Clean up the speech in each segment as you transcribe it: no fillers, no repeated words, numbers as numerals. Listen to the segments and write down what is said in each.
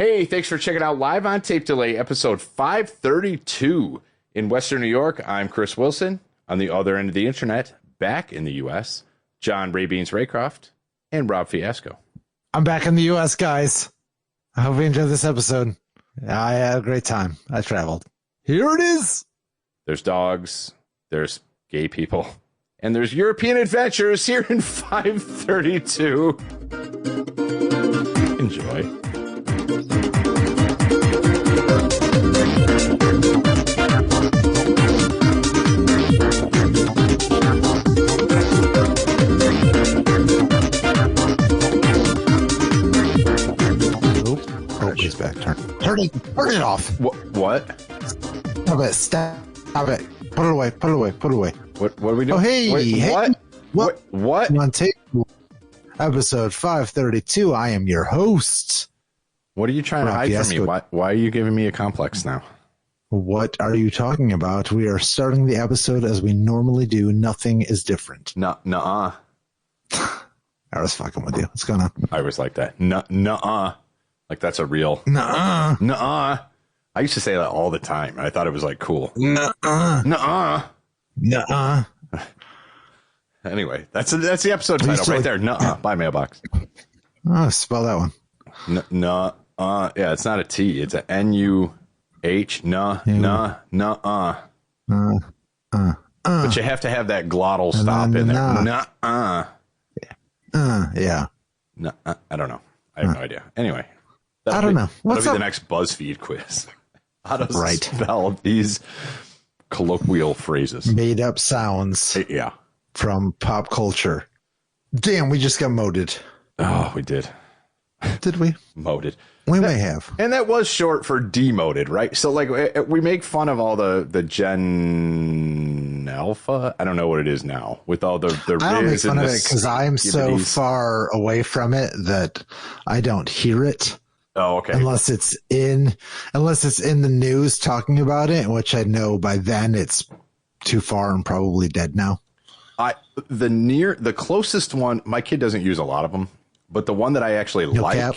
Hey, thanks for checking out Live on Tape Delay, episode 532. In Western New York, I'm Chris Wilson. On the other end of the internet, back in the U.S., John Raybeans Raycroft and Rob Fiasco. I'm back in the U.S., guys. I hope you enjoyed this episode. I had a great time. I traveled. Here it is. There's dogs, there's gay people, and there's European adventures here in 532. Enjoy. Oh, he's back. Turn it off. What? Stop it. Put it away. What are we doing? Oh, hey. Wait, Hey. What? On tape, episode 532. I am your host. What are you trying to hide from me? Why are you giving me a complex now? What are you talking about? We are starting the episode as we normally do. Nothing is different. Nuh-uh. I was fucking with you. What's going on? I was like that. Nuh-uh. Like that's a real... Nuh-uh. Nuh-uh. I used to say that all the time. I thought it was like cool. Nuh-uh. Nuh-uh. Nuh-uh. Anyway, that's the episode title right there. Nuh-uh. By Mailbox. Oh, spell that one. Nuh-uh. Yeah, it's not a T. It's a N-U-H. Nuh-uh. But you have to have that glottal stop in there. Nuh-uh. Yeah. Nuh-uh. I don't know. I have no idea. Anyway. I don't know. That'll be the next BuzzFeed quiz. How to spell these colloquial phrases. Made up sounds. Yeah. From pop culture. Damn, we just got moded. Oh, we did. Did we? Moded. We may have. And that was short for demoted, right? So, like, we make fun of all the Gen Alpha. I don't know what it is now. With all the I don't make fun of it because I'm so far away from it that I don't hear it. Oh, okay. Unless it's in the news talking about it, which I know by then it's too far and probably dead now. The closest one, my kid doesn't use a lot of them, but the one that I actually like. Cap?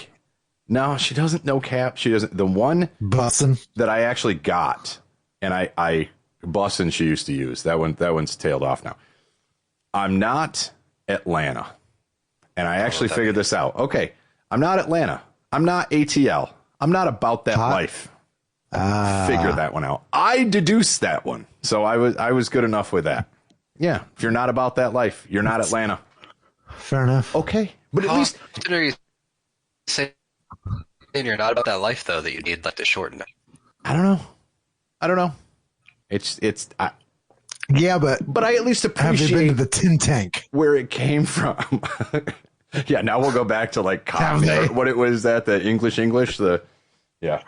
No, she doesn't. No cap. She doesn't. The one Bussin' that I actually got, and I Bussin' she used to use that one's tailed off now. I'm not Atlanta, and I actually figured this out. Okay, I'm not Atlanta. I'm not ATL. I'm not about that life. Figure that one out. I deduced that one, so I was good enough with that. Yeah, if you're not about that life, you're not Atlanta. Fair enough. Okay, but at least are you saying you're not about that life though that you need like to shorten it? I don't know. It's yeah, but I at least appreciate have you been to the Tin Tank where it came from. Yeah, now we'll go back to like Cockney. What it was that the English yeah. I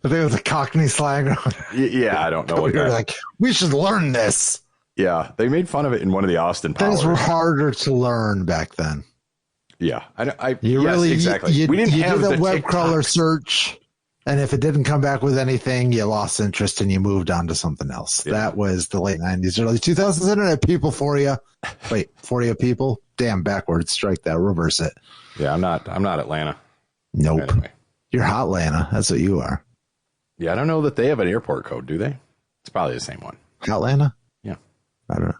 think it was a Cockney slang. Yeah, I don't know what you're like. We should learn this. Yeah, they made fun of it in one of the Austin Powers. Things were harder to learn back then. Yeah, exactly. We didn't have did the a web TikTok crawler search, and if it didn't come back with anything, you lost interest and you moved on to something else. Yeah. That was the late 90s, early 2000s internet people for you. Wait, for you people? Damn, backwards. Strike that. Reverse it. Yeah, I'm not Atlanta. Nope. Anyway. You're Hotlanta. That's what you are. Yeah, I don't know that they have an airport code, do they? It's probably the same one. Hotlanta? Yeah. I don't know. It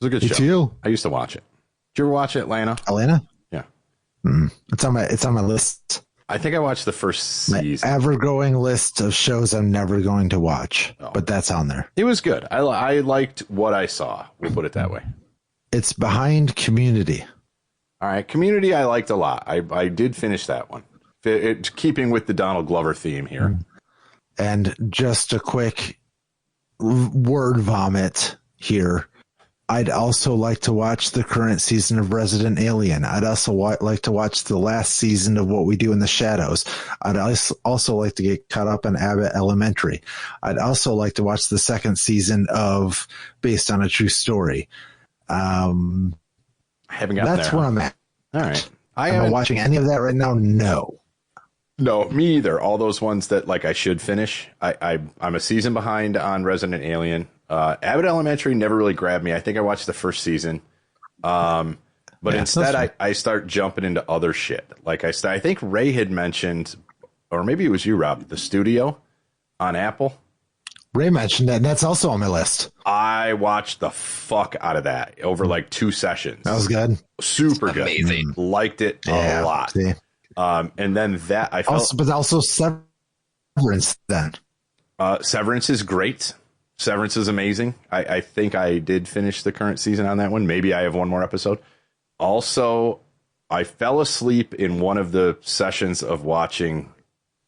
was a good show. You. I used to watch it. Did you ever watch Atlanta? Atlanta? Yeah. It's on my list. I think I watched the first season. My ever-growing list of shows I'm never going to watch, but that's on there. It was good. I liked what I saw. We'll put it that way. It's behind Community. All right. Community I liked a lot. I did finish that one. Keeping with the Donald Glover theme here. And just a quick word vomit here. I'd also like to watch the current season of Resident Alien. I'd also like to watch the last season of What We Do in the Shadows. I'd also like to get caught up on Abbott Elementary. I'd also like to watch the second season of Based on a True Story. I haven't got That's there. where I'm at. All right. Am I watching any of that right now? No. No, me either. All those ones that like I should finish. I'm a season behind on Resident Alien. Abbott Elementary never really grabbed me. I think I watched the first season. But instead I start jumping into other shit. Like I think Ray had mentioned or maybe it was you, Rob, The Studio on Apple. Ray mentioned that, and that's also on my list. I watched the fuck out of that over like 2 sessions. That was good. Super good. Amazing. Liked it a lot. See. And then that I felt, but also Severance then. Severance is great. Severance is amazing. I think I did finish the current season on that one. Maybe I have one more episode. Also, I fell asleep in one of the sessions of watching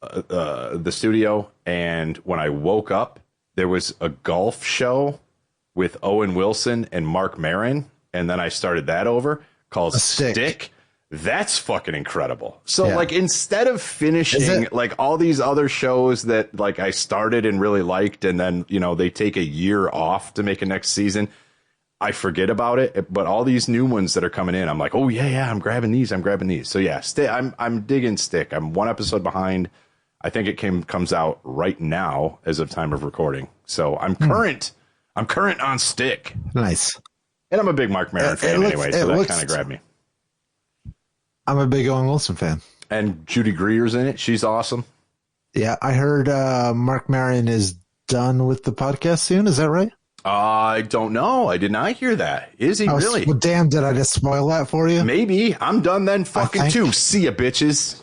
The Studio, and when I woke up, there was a golf show with Owen Wilson and Mark Maron, and then I started that over called Stick. That's fucking incredible. So like instead of finishing like all these other shows that like I started and really liked, and then, you know, they take a year off to make a next season, I forget about it. But all these new ones that are coming in, I'm like, oh yeah, I'm grabbing these. So yeah, I'm digging Stick. I'm 1 episode behind. I think it comes out right now as of time of recording. So I'm current. I'm current on Stick. Nice. And I'm a big Mark Maron fan anyway, so that kind of grabbed me. I'm a big Owen Wilson fan. And Judy Greer's in it. She's awesome. Yeah, I heard Mark Maron is done with the podcast soon. Is that right? I don't know. I did not hear that. Is he really? Well, damn, did I just spoil that for you? Maybe. I'm done then fucking too. See ya, bitches.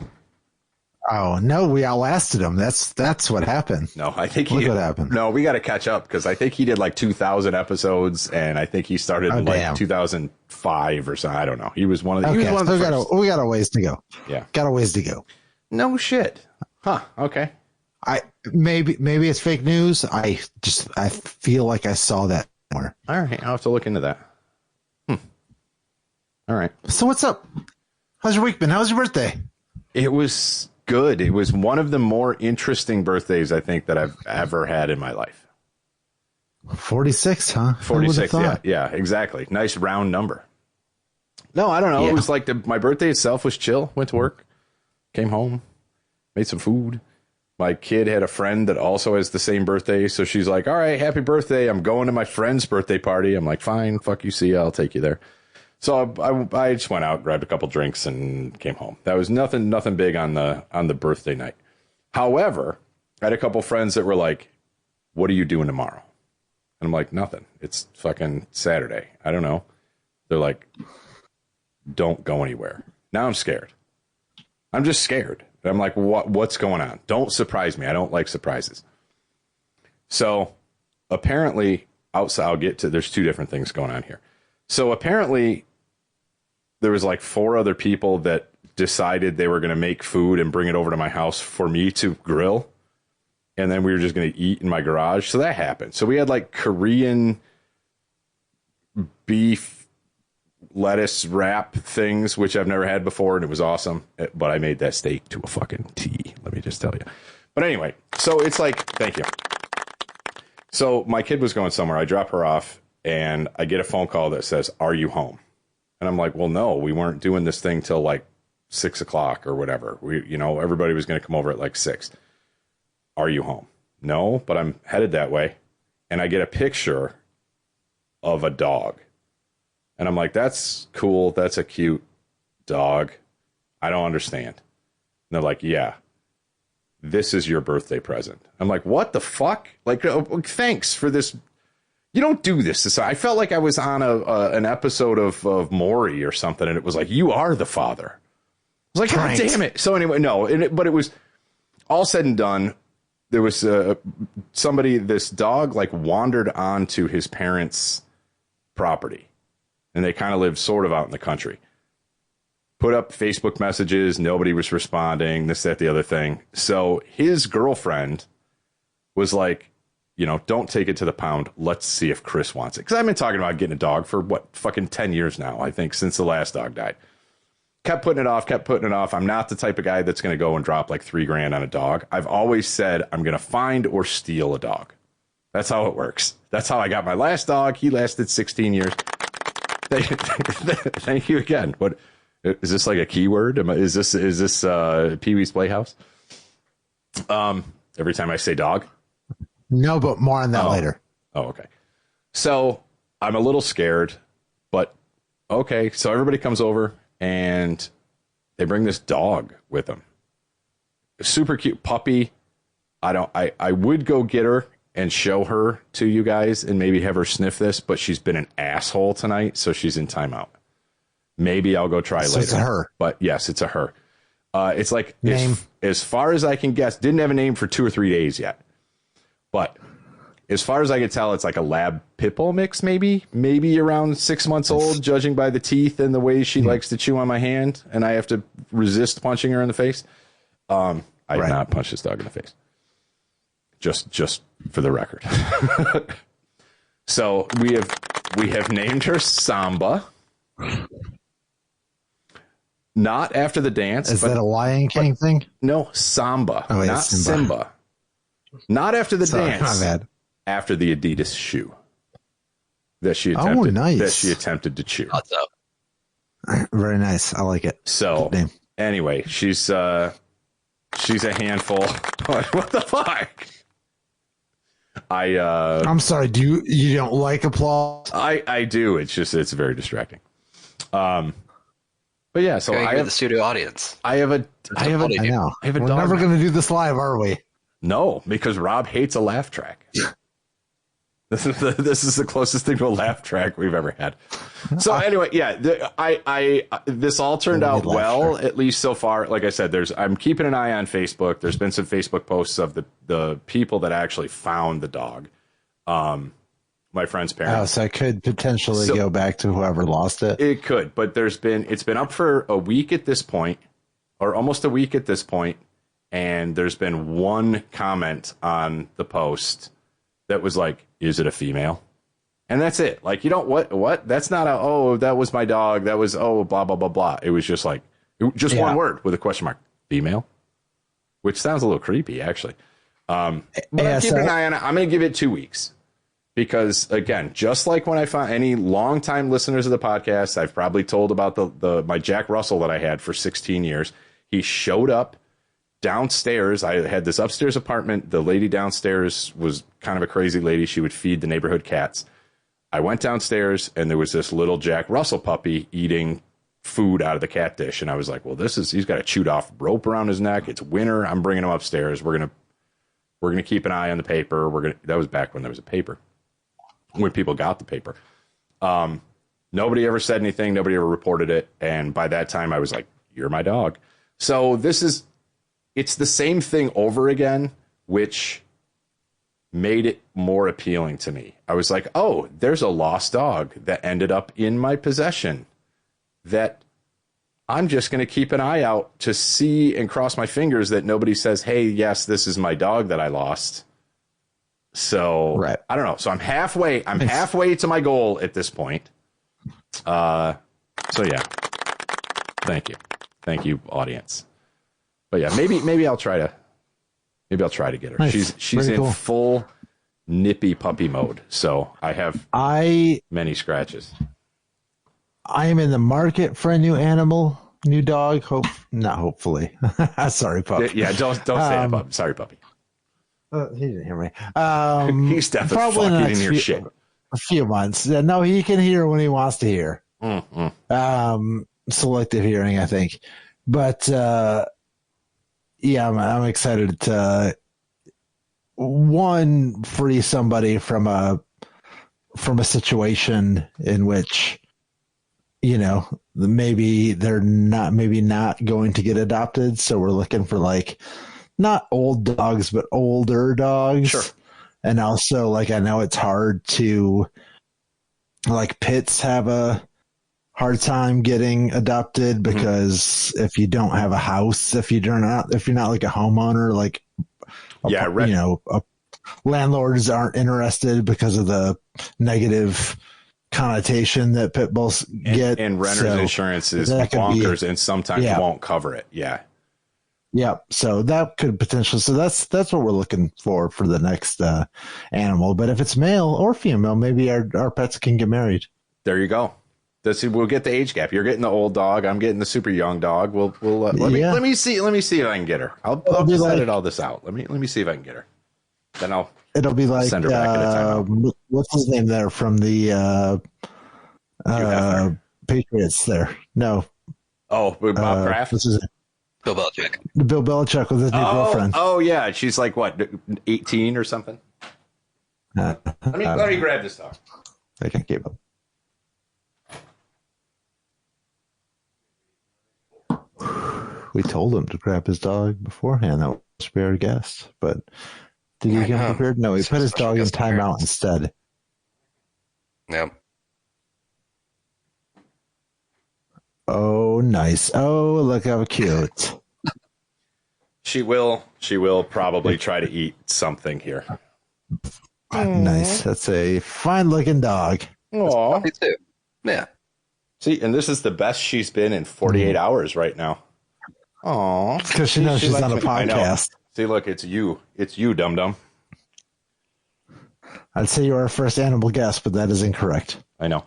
Oh, no, we outlasted him. That's what happened. No, I think what happened. No, we got to catch up because I think he did like 2,000 episodes, and I think he started in like 2005 or something. I don't know. He was one of the. Okay, he was one of the first. We got a ways to go. Yeah, got a ways to go. No shit. Huh? Okay. Maybe it's fake news. I feel like I saw that somewhere. All right, I'll have to look into that. All right. So what's up? How's your week been? How's your birthday? It was good. It was one of the more interesting birthdays I think that I've ever had in my life. 46, huh? 46, yeah, exactly. Nice round number. No, I don't know. Yeah. It was like my birthday itself was chill. Went to work, came home, made some food. My kid had a friend that also has the same birthday, so she's like, all right, happy birthday. I'm going to my friend's birthday party. I'm like, fine, fuck you, see ya, I'll take you there. So I just went out, grabbed a couple drinks, and came home. That was nothing big on the birthday night. However, I had a couple friends that were like, what are you doing tomorrow? And I'm like, nothing. It's fucking Saturday. I don't know. They're like, don't go anywhere. Now I'm scared. I'm just scared. I'm like, what's going on? Don't surprise me. I don't like surprises. So apparently, outside, I'll get to, there's 2 different things going on here. So apparently, there was like 4 other people that decided they were going to make food and bring it over to my house for me to grill. And then we were just going to eat in my garage. So that happened. So we had like Korean beef lettuce wrap things, which I've never had before, and it was awesome. But I made that steak to a fucking T, let me just tell you. But anyway, so it's like, thank you. So my kid was going somewhere. I drop her off, and I get a phone call that says, are you home? And I'm like, well, no, we weren't doing this thing till like 6 o'clock or whatever. Everybody was going to come over at like 6. Are you home? No, but I'm headed that way. And I get a picture of a dog. And I'm like, that's cool. That's a cute dog. I don't understand. And they're like, yeah, this is your birthday present. I'm like, what the fuck? Like, thanks for this. You don't do this. So I felt like I was on an episode of Maury or something, and it was like, you are the father. I was like, God damn it. So anyway, no, but it was all said and done. There was this dog like wandered onto his parents' property, and they kind of lived sort of out in the country. Put up Facebook messages. Nobody was responding, this, that, the other thing. So his girlfriend was like, don't take it to the pound. Let's see if Chris wants it. Because I've been talking about getting a dog for fucking 10 years now, I think, since the last dog died. Kept putting it off. I'm not the type of guy that's going to go and drop like $3,000 on a dog. I've always said I'm going to find or steal a dog. That's how it works. That's how I got my last dog. He lasted 16 years. Thank you again. What is this, like a keyword? Is this Pee-wee's Playhouse? Every time I say dog. No, but more on that later. Oh, okay. So I'm a little scared, but okay. So everybody comes over and they bring this dog with them. super cute puppy. I would go get her and show her to you guys and maybe have her sniff this, but she's been an asshole tonight, so she's in timeout. Maybe I'll go try later. It's a her. But yes, it's a her. It's like, name. as far as I can guess, didn't have a name for 2 or 3 days yet. But as far as I can tell, it's like a lab pit bull mix, maybe around 6 months old, judging by the teeth and the way she likes to chew on my hand, and I have to resist punching her in the face. I have not punched this dog in the face. Just for the record. So we have named her Samba. Not after the dance. Is that a Lion King thing? No, Samba, not Simba. Not after the dance. My bad. After the Adidas shoe that she attempted to chew. Thought so. Very nice. I like it. So anyway, she's a handful. What the fuck? I'm sorry. You don't like applause? I do. It's very distracting. But yeah, so I have the studio audience. I know. We're never going to do this live, are we? No, because Rob hates a laugh track. This is the closest thing to a laugh track we've ever had. So anyway, yeah, this all turned out well, at least so far. Like I said, I'm keeping an eye on Facebook. There's been some Facebook posts of the people that actually found the dog. My friend's parents. Oh, so it could potentially go back to whoever lost it. It could, but it's been up for a week at this point, or almost a week at this point, and there's been one comment on the post that was like, "Is it a female?" And that's it. Like, you don't what? That's not that was my dog. That was blah blah blah blah. It was just like one word with a question mark. Female, which sounds a little creepy actually. But I'm keeping an eye on it. I'm going to give it 2 weeks. Because, again, just like when I found any longtime listeners of the podcast, I've probably told about my Jack Russell that I had for 16 years. He showed up downstairs. I had this upstairs apartment. The lady downstairs was kind of a crazy lady. She would feed the neighborhood cats. I went downstairs, and there was this little Jack Russell puppy eating food out of the cat dish. And I was like, well, he's got a chewed off rope around his neck. It's winter. I'm bringing him upstairs. We're gonna keep an eye on the paper. That was back when there was a paper. When people got the paper. Nobody ever said anything. Nobody ever reported it. And by that time I was like, you're my dog. So it's the same thing over again, which made it more appealing to me. I was like, oh, there's a lost dog that ended up in my possession that I'm just going to keep an eye out to see and cross my fingers that nobody says, hey, yes, this is my dog that I lost. So I don't know. So I'm halfway to my goal at this point. So yeah, thank you, audience. But yeah, maybe I'll try to get her. Nice. She's in cool. full nippy puppy mode. So I have many scratches. I am in the market for a new dog. Not hopefully. Sorry, puppy. Yeah, don't say that, puppy. Sorry, puppy. He didn't hear me. He's definitely fucking didn't hear shit. A few months. No, he can hear when he wants to hear. Selective hearing, I think. But yeah, I'm excited to free somebody from a situation in which, you know, maybe they're not going to get adopted. So we're looking for not old dogs, but older dogs. Sure. And also, I know it's hard to, pits have a hard time getting adopted because if you don't have a house, if you're not like a homeowner, landlords aren't interested because of the negative connotation that pit bulls get. And renter's insurance is bonkers and sometimes won't cover it. Yeah. Yeah, so that could potentially. So that's what we're looking for the next animal. But if it's male or female, maybe our pets can get married. There you go. We'll get the age gap. You're getting the old dog. I'm getting the super young dog. Let me see if I can get her. I'll just edit all this out. Let me see if I can get her. Then it'll be like send her back at a time. What's his name there from the Patriots there? No. Oh, Bob Kraft. What's his name? Bill Belichick. Bill Belichick with his new girlfriend. Oh yeah, she's like what, 18 or something. Let me grab this stuff. I can't keep up. We told him to grab his dog beforehand. That was a spare guest, but did he get prepared? No, he put his dog in timeout instead. Yep. Oh, nice. Oh, look how cute. She will probably try to eat something here. Nice. That's a fine-looking dog. Aw. Me too. Yeah. See, and this is the best she's been in 48 hours right now. Aw. Because she knows she's on a podcast. See, look, it's you. It's you, dum-dum. I'd say you're our first animal guest, but that is incorrect. I know.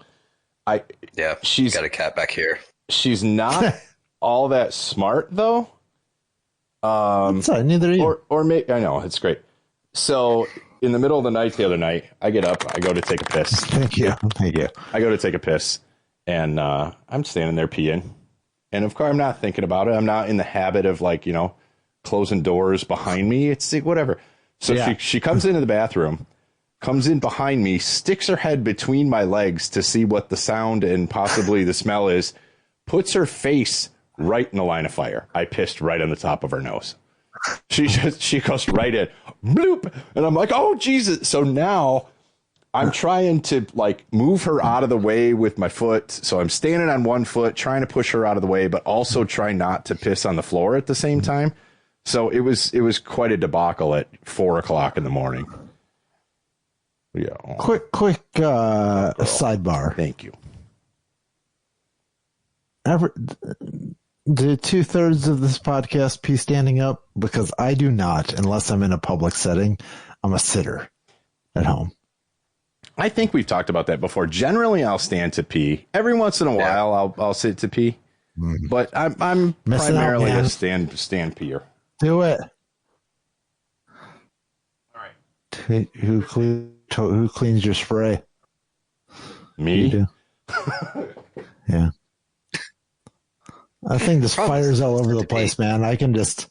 She's got a cat back here. She's not all that smart, though. Sorry, neither are you. Or maybe, I know, it's great. So, in the middle of the night the other night, I get up, I go to take a piss. Thank you. I go to take a piss, and I'm standing there peeing. And of course, I'm not thinking about it. I'm not in the habit of, like, closing doors behind me. It's like, whatever. So she comes into the bathroom, comes in behind me, sticks her head between my legs to see what the sound and possibly the smell is, puts her face right in the line of fire. I pissed right on the top of her nose. She goes right in, bloop, and I'm like, oh Jesus! So now I'm trying to like move her out of the way with my foot. So I'm standing on one foot, trying to push her out of the way, but also trying not to piss on the floor at the same time. So it was quite a debacle at 4:00 in the morning. Yeah. Quick sidebar. Thank you. Do 2/3 of this podcast pee standing up? Because I do not, unless I'm in a public setting. I'm a sitter at home. I think we've talked about that before. Generally, I'll stand to pee. Every once in a while, I'll sit to pee. But I'm primarily a stand peer. Do it. All right. Who cleans your spray? Me? You do. Yeah. I think this fires all over the place, man. I can just.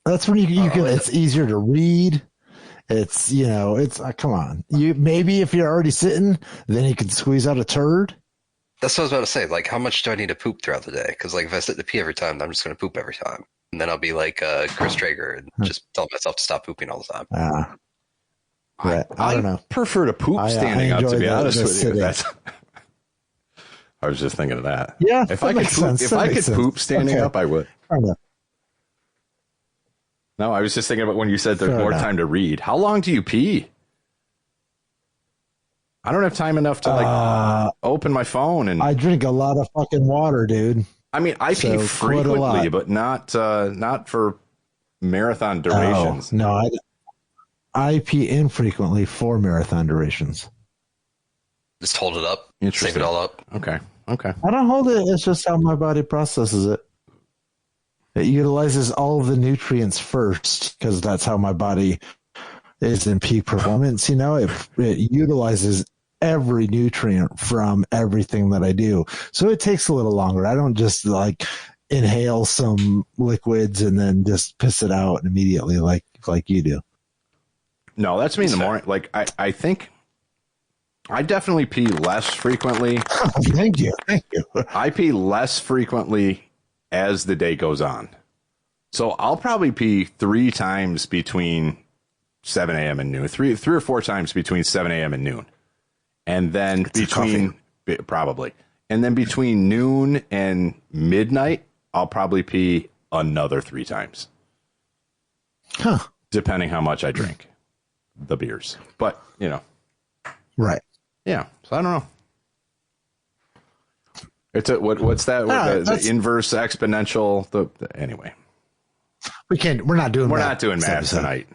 That's when you can. It's easier to read. It's come on. Maybe if you're already sitting, then you can squeeze out a turd. That's what I was about to say. Like, how much do I need to poop throughout the day? Because like, if I sit to pee every time, I'm just going to poop every time, and then I'll be like Chris Traeger and just tell myself to stop pooping all the time. Right. I don't know. Prefer to poop standing up. To be honest with you, I was just thinking of that. Yeah, if I could poop standing up, I would. No, I was just thinking about when you said there's more time to read. How long do you pee? I don't have time enough to open my phone and. I drink a lot of fucking water, dude. I mean, I pee frequently, but not for marathon durations. No, I pee infrequently for marathon durations. Just hold it up. Save it all up. Okay. I don't hold it. It's just how my body processes it. It utilizes all of the nutrients first because that's how my body is in peak performance. It utilizes every nutrient from everything that I do. So it takes a little longer. I don't just like inhale some liquids and then just piss it out immediately like you do. No, that's me in the morning. Like I think I definitely pee less frequently. Thank you. I pee less frequently as the day goes on. So I'll probably pee 3 times between 7 a.m. and noon, three or 4 times between 7 a.m. and noon. And then probably. And then between noon and midnight, I'll probably pee another 3 times. Huh. Depending how much I drink the beers. But, Right. Yeah. So I don't know. It's what's that? The inverse exponential. Anyway, we're not doing math tonight.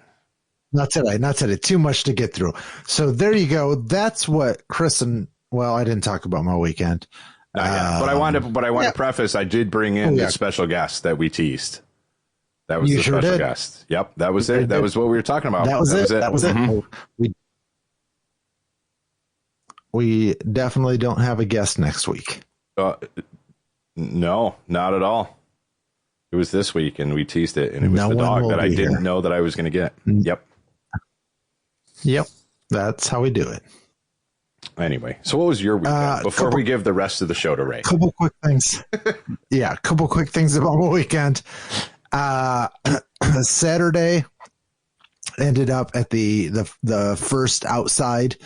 Not today. Too much to get through. So there you go. That's what Chris and I didn't talk about my weekend. But I wanted to preface. I did bring in the special guest that we teased. That was the special guest. Yep, that was it. That was what we were talking about. That was it. Mm-hmm. We definitely don't have a guest next week. No, not at all. It was this week, and we teased it, and it was No the one dog will that I be didn't here. know that I was going to get. Yep. Yep. That's how we do it. Anyway, so what was your weekend? Before we give the rest of the show to Ray. Couple quick things. Yeah, couple quick things about my weekend. Saturday ended up at the first outside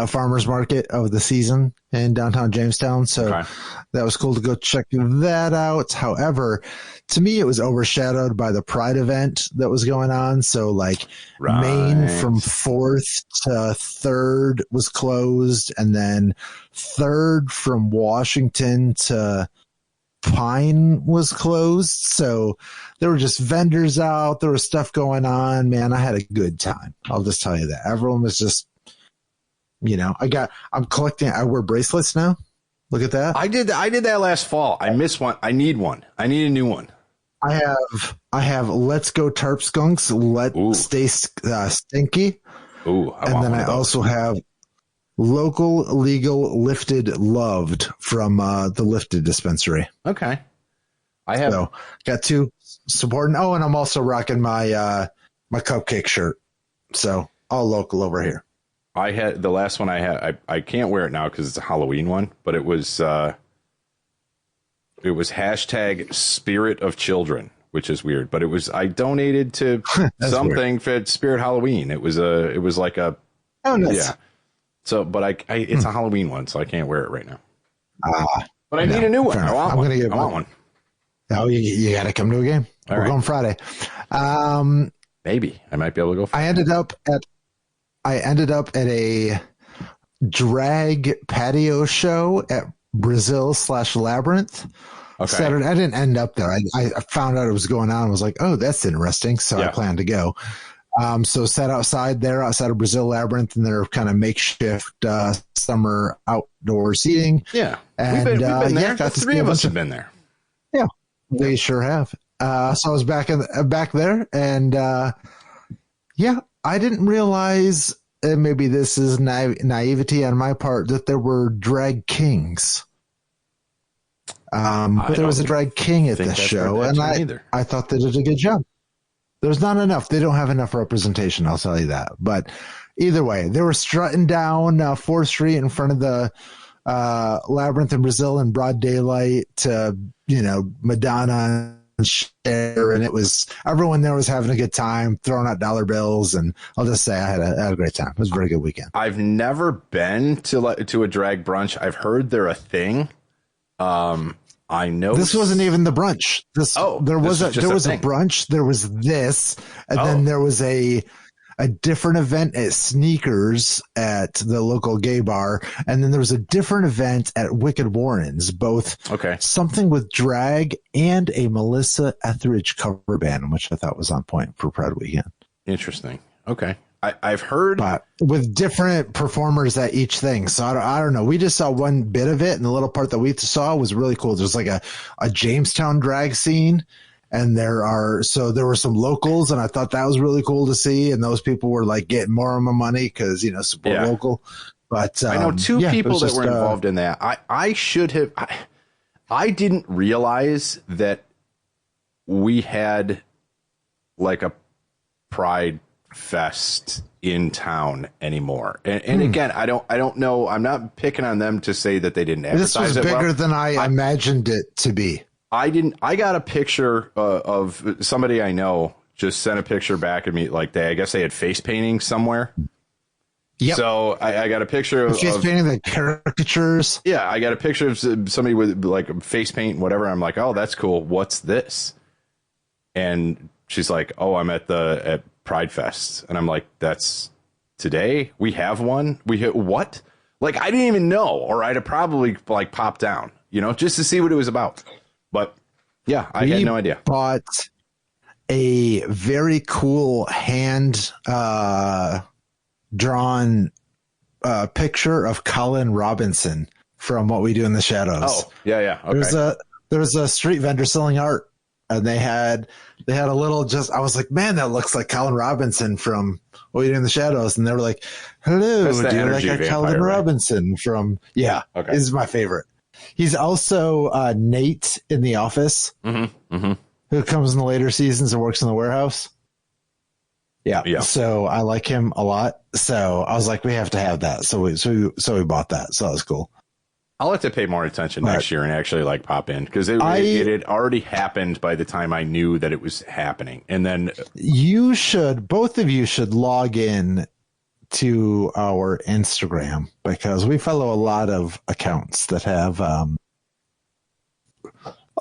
farmers market of the season in downtown Jamestown. So that was cool to go check that out. However, to me, it was overshadowed by the Pride event that was going on. So like Maine from 4th to 3rd was closed. And then 3rd from Washington to Pine was closed. So there were just vendors out. There was stuff going on. Man, I had a good time. I'll just tell you that. Everyone was just, I'm collecting. I wear bracelets now. Look at that. I did that last fall. I missed one. I need one. I need a new one. I have Let's Go Tarp Skunks. Stay Stinky. Ooh, and then I also have Local, Legal, Lifted, Loved from the Lifted dispensary. Okay. I have got 2 supporting. Oh, and I'm also rocking my my cupcake shirt. So all local over here. I had the last one I had. I can't wear it now because it's a Halloween one, but it was hashtag Spirit of Children, which is weird. But it was I donated to something for Spirit Halloween. It was like a nice. Yeah. So, but it's a Halloween one, so I can't wear it right now. But I need a new one. I want one. Oh, you got to come to a game. We're going Friday. Maybe I might be able to go. I ended up at a drag patio show at Brazil/Labyrinth. Okay. Saturday. I didn't end up there. I found out it was going on and was like, oh, that's interesting. So I planned to go. So sat outside of Brazil Labyrinth in their kind of makeshift summer outdoor seating. Yeah. And we've been there. got the 3 of us have been there. Yeah, we sure have. So I was back there, and I didn't realize, and maybe this is naivety on my part, that there were drag kings. But there was a drag king at this show, and I thought they did a good job. There's not enough. They don't have enough representation, I'll tell you that. But either way, they were strutting down 4th Street in front of the Labyrinth in Brazil in broad daylight to, Madonna and Cher. And everyone there was having a good time, throwing out dollar bills. And I'll just say I had a great time. It was a very good weekend. I've never been to a drag brunch. I've heard they're a thing. I know this wasn't even the brunch. There was a brunch. There was this, and then there was a different event at Sneakers at the local gay bar, and then there was a different event at Wicked Warren's. Both something with drag and a Melissa Etheridge cover band, which I thought was on point for Pride Weekend. Interesting. Okay. I've heard, but with different performers at each thing. So I don't know. We just saw one bit of it, and the little part that we saw was really cool. There's like a Jamestown drag scene, and there were some locals, and I thought that was really cool to see. And those people were like getting more of my money because support local. But I know 2 people that were involved in that. I should have. I didn't realize that we had like a Pride Fest in town anymore, and again, I don't know. I'm not picking on them to say that they didn't advertise. This was bigger than I imagined it to be. I got a picture of somebody I know just sent a picture back at me. Like I guess they had face painting somewhere. Yep. So I got a picture of face painting, the caricatures. Yeah, I got a picture of somebody with like face paint and whatever. I'm like, oh, that's cool. What's this? And she's like, oh, I'm at Pride Fest. And I'm like, that's today? We have one? We hit what? Like, I didn't even know, or I'd have probably like popped down, just to see what it was about. But yeah, I had no idea. Bought a very cool hand drawn picture of Colin Robinson from What We Do in the Shadows. Oh, yeah. Okay. There was a street vendor selling art, and they had a little I was like, man, that looks like Colin Robinson from What We Do in the Shadows. And they were like, hello, do you like a Colin Robinson from, okay. This is my favorite. He's also Nate in The Office. Mm-hmm. Mm-hmm. who comes in the later seasons and works in the warehouse. Yeah. So I like him a lot. So I was like, we have to have that. So we bought that. So that was cool. I'll have to pay more attention next year and actually like pop in because it had already happened by the time I knew that it was happening. And then both of you should log in to our Instagram because we follow a lot of accounts that have a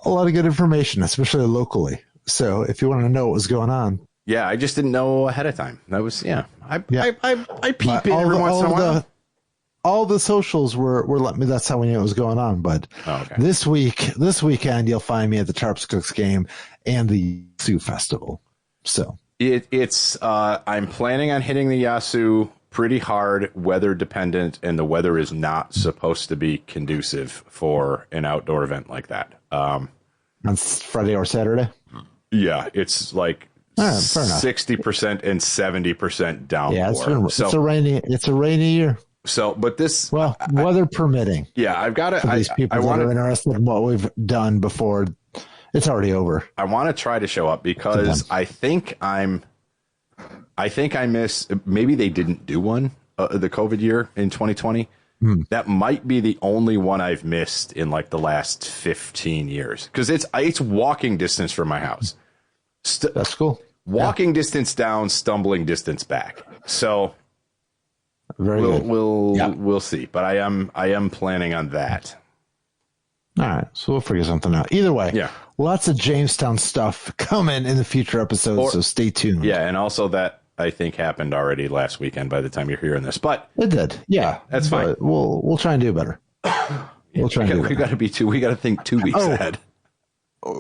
lot of good information, especially locally. So if you want to know what was going on. Yeah, I just didn't know ahead of time. That was, I peep in every once in a while. All the socials were letting me. That's how we knew it was going on. But this weekend, you'll find me at the Tarps Cooks game and the Yasu Festival. So it's I'm planning on hitting the Yasu pretty hard, weather dependent, and the weather is not supposed to be conducive for an outdoor event like that. On Friday or Saturday. Yeah, it's like 60% and 70% downpour. Yeah, it's a rainy year. So, but this, weather permitting. Yeah, I've got to. For these people that are interested in what we've done before, it's already over. I want to try to show up because I think I miss. Maybe they didn't do one the COVID year in 2020. That might be the only one I've missed in like the last 15 years because it's walking distance from my house. That's cool. Walking distance down, stumbling distance back. So. We'll see, but I am planning on that. All right, so we'll figure something out. Either way, lots of Jamestown stuff coming in the future episodes, so stay tuned. Yeah, and also that I think happened already last weekend by the time you're hearing this, but it did. Yeah, that's fine. We'll try and do better. We got to think 2 weeks ahead.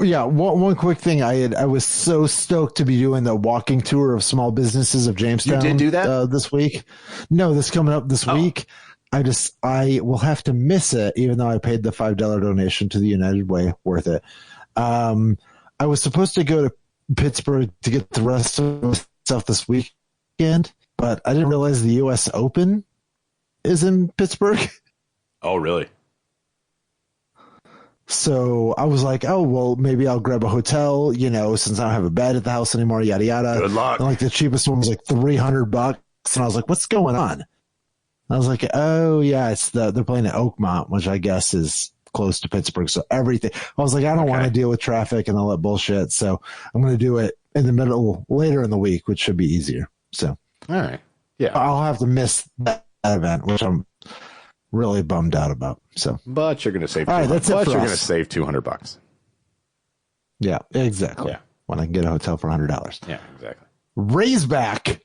Yeah, one quick thing. I was so stoked to be doing the walking tour of small businesses of Jamestown. You did do that this week? No, this coming up this week. I will have to miss it, even though I paid the $5 donation to the United Way. Worth it. I was supposed to go to Pittsburgh to get the rest of the stuff this weekend, but I didn't realize the U.S. Open is in Pittsburgh. Oh, really? So I was like, oh, well, maybe I'll grab a hotel, since I don't have a bed at the house anymore, yada, yada. Good luck. And like the cheapest one was like $300. And I was like, what's going on? I was like, oh, yeah, they're playing at Oakmont, which I guess is close to Pittsburgh. So everything. I was like, I don't want to deal with traffic and all that bullshit. So I'm going to do it in the middle later in the week, which should be easier. So, all right. Yeah. I'll have to miss that event, which I'm really bummed out about. So, but you're going to save. All right, that's it. But you're going to save $200. Yeah, exactly. Yeah, when I can get a hotel for $100. Yeah, exactly. Raise back.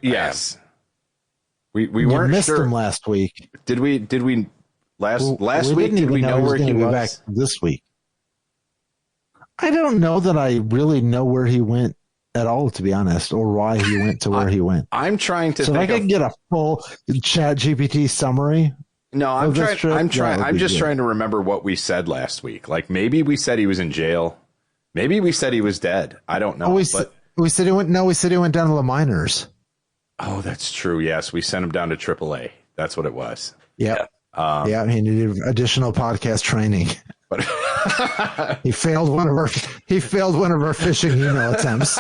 Yes. We weren't missed sure. Him last week. Did we last week? Did we know where he was? Back this week. I don't know that I really know where he went at all, to be honest, or why he went to where he went. I'm trying to. So if I could get a full Chat GPT summary. No, I'm just trying to remember what we said last week. Like maybe we said he was in jail. Maybe we said he was dead. I don't know. We said he went. No, we said he went down to the miners. Oh, that's true. Yes, we sent him down to AAA. That's what it was. Yep. Yeah. He needed additional podcast training. But he failed one of our phishing email attempts.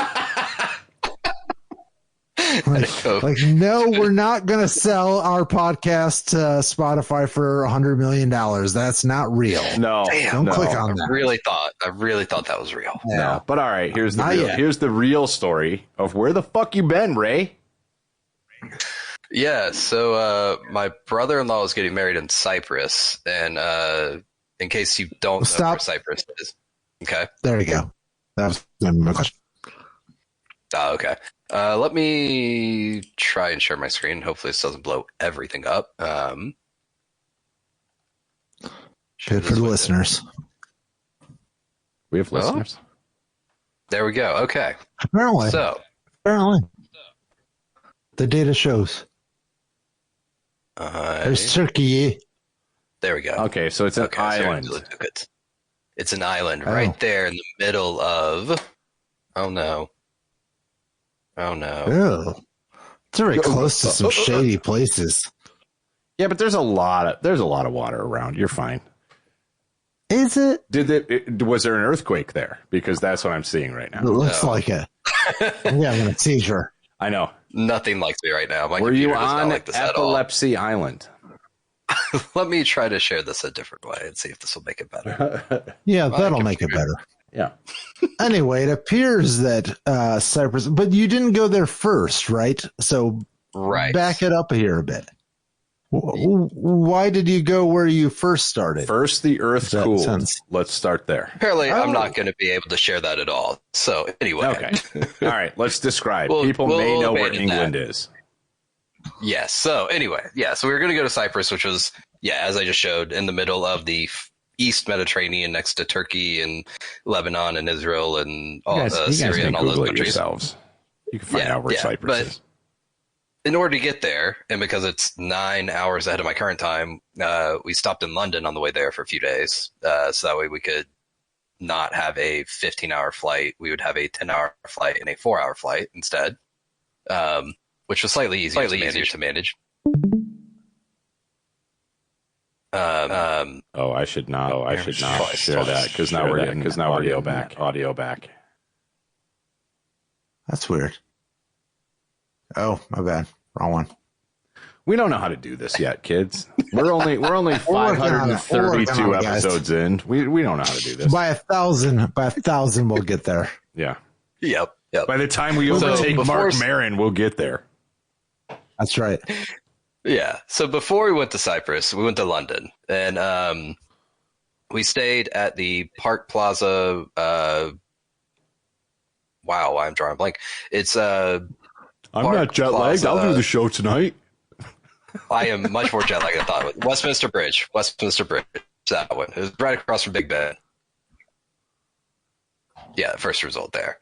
Like, no, we're not going to sell our podcast to Spotify for $100 million. That's not real. No, don't click on that. I really thought that was real. Yeah. No, but all right, here's the real story of where the fuck you been, Ray. Yeah, so my brother-in-law is getting married in Cyprus, and in case you don't know where Cyprus is, okay? There you go. That was my question. Oh, okay. Let me try and share my screen. Hopefully this doesn't blow everything up. Good for the listeners. We have listeners. There we go. Okay. Apparently. The data shows. There's Turkey. There we go. Okay, so it's an island. It's an island right there in the middle of... Oh, no. Ew. It's very close to some shady places. Yeah, but there's a lot of water around. You're fine. Is it? Was there an earthquake there? Because that's what I'm seeing right now. It looks like it. I'm having a seizure. I know. Nothing likes me right now. Were you on Epilepsy Island? Let me try to share this a different way and see if this will make it better. Yeah, that'll make it better. Yeah. Anyway, it appears that Cyprus, but you didn't go there first, right? So back it up here a bit. Why did you go where you first started? First, the Earth cooled. Let's start there. Apparently, I'm not going to be able to share that at all. So anyway. Okay. All right. Let's describe. People may know where England is. Yes. So anyway, so we were going to go to Cyprus, which was, as I just showed, in the middle of the East Mediterranean, next to Turkey and Lebanon and Israel and all Syria and all those countries. Yourselves. You can find out where Cyprus is. In order to get there, and because it's 9 hours ahead of my current time, we stopped in London on the way there for a few days. So that way we could not have a 15-hour flight. We would have a 10-hour flight and a 4-hour flight instead, which was slightly easier to manage. I should not share that because now we're getting audio back. That's weird. Oh, my bad. Wrong one. We don't know how to do this yet, kids. We're only 532 episodes in. We don't know how to do this. By a thousand, we'll get there. Yeah. Yep. By the time we overtake Mark Maron, we'll get there. That's right. Yeah. So before we went to Cyprus, we went to London, and we stayed at the Park Plaza. Wow, I'm drawing a blank. It's I'm not jet lagged. I'll do the show tonight. I am much more jet lagged than I thought. Westminster Bridge. That one. It was right across from Big Ben. Yeah, first result there.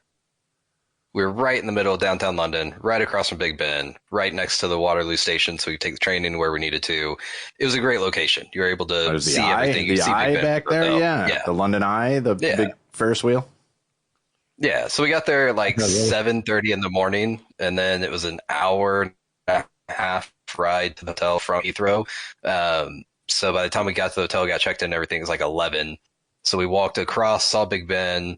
We were right in the middle of downtown London, right across from Big Ben, right next to the Waterloo station, so we could take the train anywhere we needed to. It was a great location. You were able to see everything. The Eye back there, yeah. The London Eye, the big Ferris wheel. Yeah, so we got there at like 7:30 in the morning, and then it was an hour and a half ride to the hotel from Heathrow. So by the time we got to the hotel, got checked in, everything was like 11. So we walked across, saw Big Ben,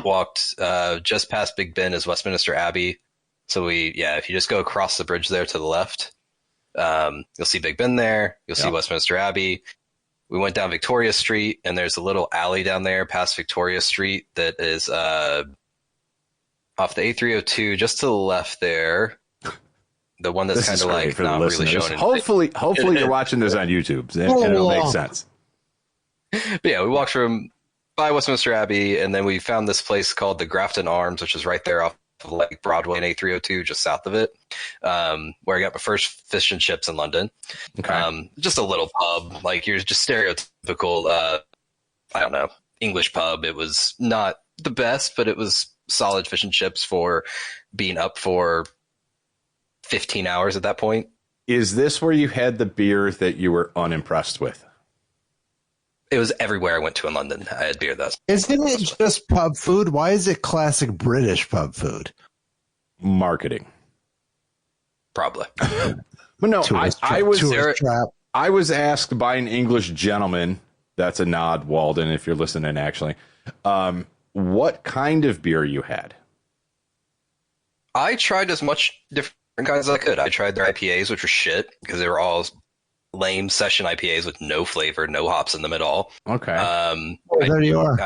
walked just past Big Ben is Westminster Abbey. So if you just go across the bridge there to the left, you'll see Big Ben there. You'll see Westminster Abbey. We went down Victoria Street, and there's a little alley down there past Victoria Street that is off the A302, just to the left there. The one that's kind of like not really showing. Hopefully you're watching this on YouTube, and it'll make sense. But we walked by Westminster Abbey, and then we found this place called the Grafton Arms, which is right there off of like Broadway and A302, just south of it, where I got my first fish and chips in London. Okay. Just a little pub, like you're just stereotypical, I don't know, English pub. It was not the best, but it was solid fish and chips for being up for 15 hours at that point. Is this where you had the beer that you were unimpressed with? It was everywhere I went to in London. I had beer that. Isn't it just pub food? Why is it classic British pub food? Marketing. Probably. But no, I was asked by an English gentleman. That's a nod, Walden, if you're listening, actually. What kind of beer you had? I tried as much different kinds as I could. I tried their IPAs, which were shit because they were all lame session IPAs with no flavor, no hops in them at all. Okay. There you are.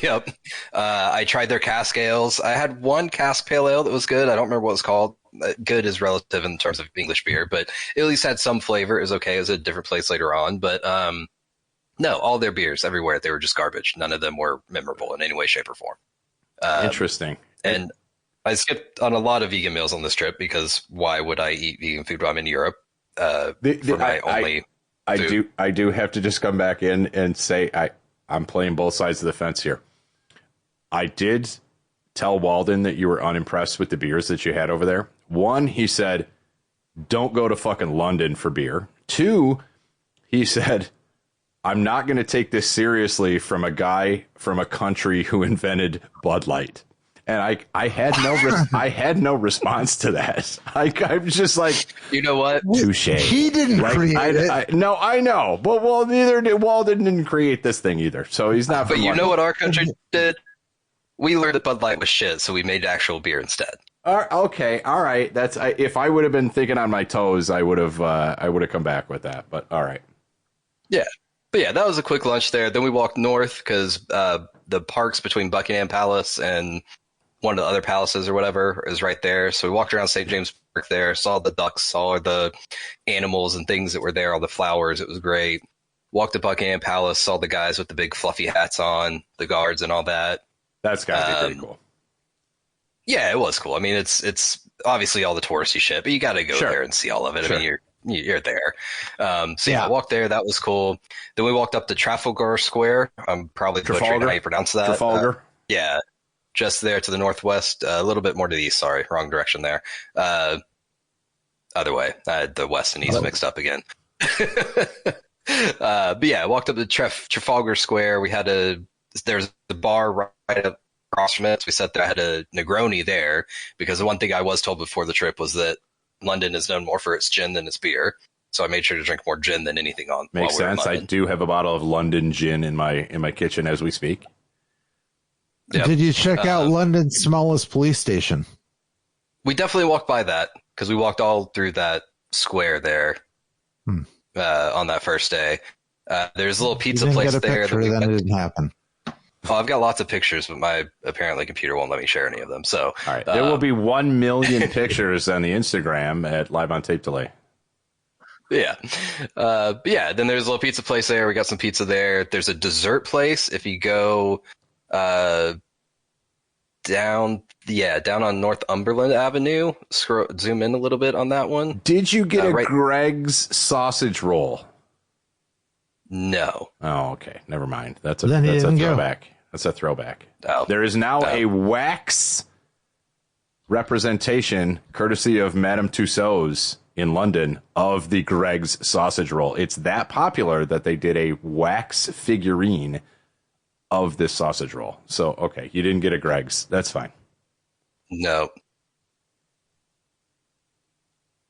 Yep. I tried their cask ales. I had one cask pale ale that was good. I don't remember what it was called. Good is relative in terms of English beer, but it at least had some flavor. It was okay. It was a different place later on. But no, all their beers everywhere, they were just garbage. None of them were memorable in any way, shape, or form. Interesting. And I skipped on a lot of vegan meals on this trip because why would I eat vegan food while I'm in Europe? I do have to just come back in and say I'm playing both sides of the fence here. I did tell Walden that you were unimpressed with the beers that you had over there. One, he said, don't go to fucking London for beer. Two, he said, I'm not going to take this seriously from a guy from a country who invented Bud Light. And I had no response to that. I'm just like, you know what? touche. He didn't create it. No, I know, but Walden didn't create this thing either, so he's not. But you know what our country did? We learned that Bud Light was shit, so we made actual beer instead. Okay, all right. If I would have been thinking on my toes, I would have come back with that. But all right. Yeah. But yeah, that was a quick lunch there. Then we walked north because the parks between Buckingham Palace and one of the other palaces or whatever is right there. So we walked around St. James Park there, saw the ducks, saw the animals and things that were there, all the flowers. It was great. Walked to Buckingham Palace, saw the guys with the big fluffy hats on, the guards and all that. That's got to be pretty cool. Yeah, it was cool. I mean, it's obviously all the touristy shit, but you got to go there and see all of it. Sure. I mean, you're there. I walked there. That was cool. Then we walked up to Trafalgar Square. I'm probably butchering how you pronounce that. Trafalgar. Yeah, just there to the northwest, a little bit more to the east. Sorry, wrong direction there. Other way. I had the west and east mixed up again. But yeah, I walked up to Trafalgar Square. There's a bar right up across from it. So we sat there. I had a Negroni there because the one thing I was told before the trip was that London is known more for its gin than its beer. So I made sure to drink more gin than anything on. Makes sense. I do have a bottle of London gin in my kitchen as we speak. Yep. Did you check out London's smallest police station? We definitely walked by that because we walked all through that square there on that first day. There's a little pizza place there. Then it didn't happen. Oh, I've got lots of pictures, but my apparently computer won't let me share any of them. So, all right, there will be 1 million pictures on the Instagram at Live on Tape Delay. Yeah, then there's a little pizza place there. We got some pizza there. There's a dessert place if you go down on Northumberland Avenue. Zoom in a little bit on that one. Did you get a Greg's sausage roll? No. Oh, okay. Never mind. That's a throwback. That's a throwback. Oh. There is now a wax representation, courtesy of Madame Tussauds in London, of the Greg's sausage roll. It's that popular that they did a wax figurine of this sausage roll. So, okay, you didn't get a Greg's. That's fine. No.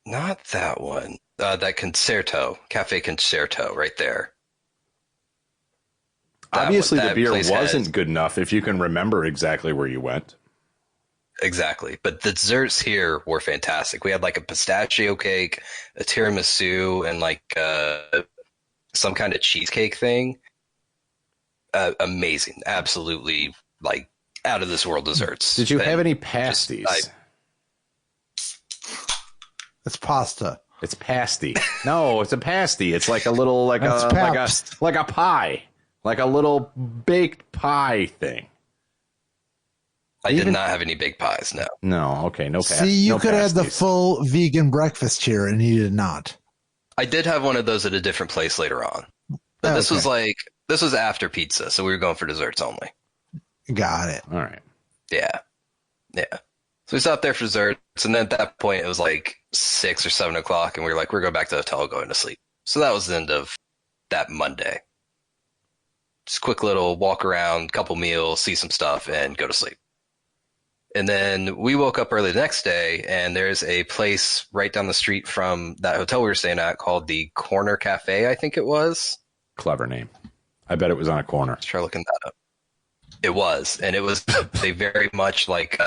Not that one. That Concerto, Cafe Concerto right there. Obviously, the beer wasn't good enough if you can remember exactly where you went. Exactly. But the desserts here were fantastic. We had like a pistachio cake, a tiramisu, and like some kind of cheesecake thing. Amazing. Absolutely like out of this world desserts. Did you have any pasties? It's pasta. It's pasty. No, it's a pasty. It's like a little like a pie. Like a little baked pie thing. I did not have any baked pies, no. No, okay, no pasties. See, you could have the full vegan breakfast here, and you did not. I did have one of those at a different place later on. But this was after pizza, so we were going for desserts only. Got it. All right. Yeah. So we stopped there for desserts, and then at that point, it was like 6 or 7 o'clock, and we were like, we're going back to the hotel, going to sleep. So that was the end of that Monday. Just quick little walk around, couple meals, see some stuff, and go to sleep. And then we woke up early the next day, and there's a place right down the street from that hotel we were staying at called the Corner Cafe, I think it was. Clever name. I bet it was on a corner. Let's try looking that up. It was, and it was they very much like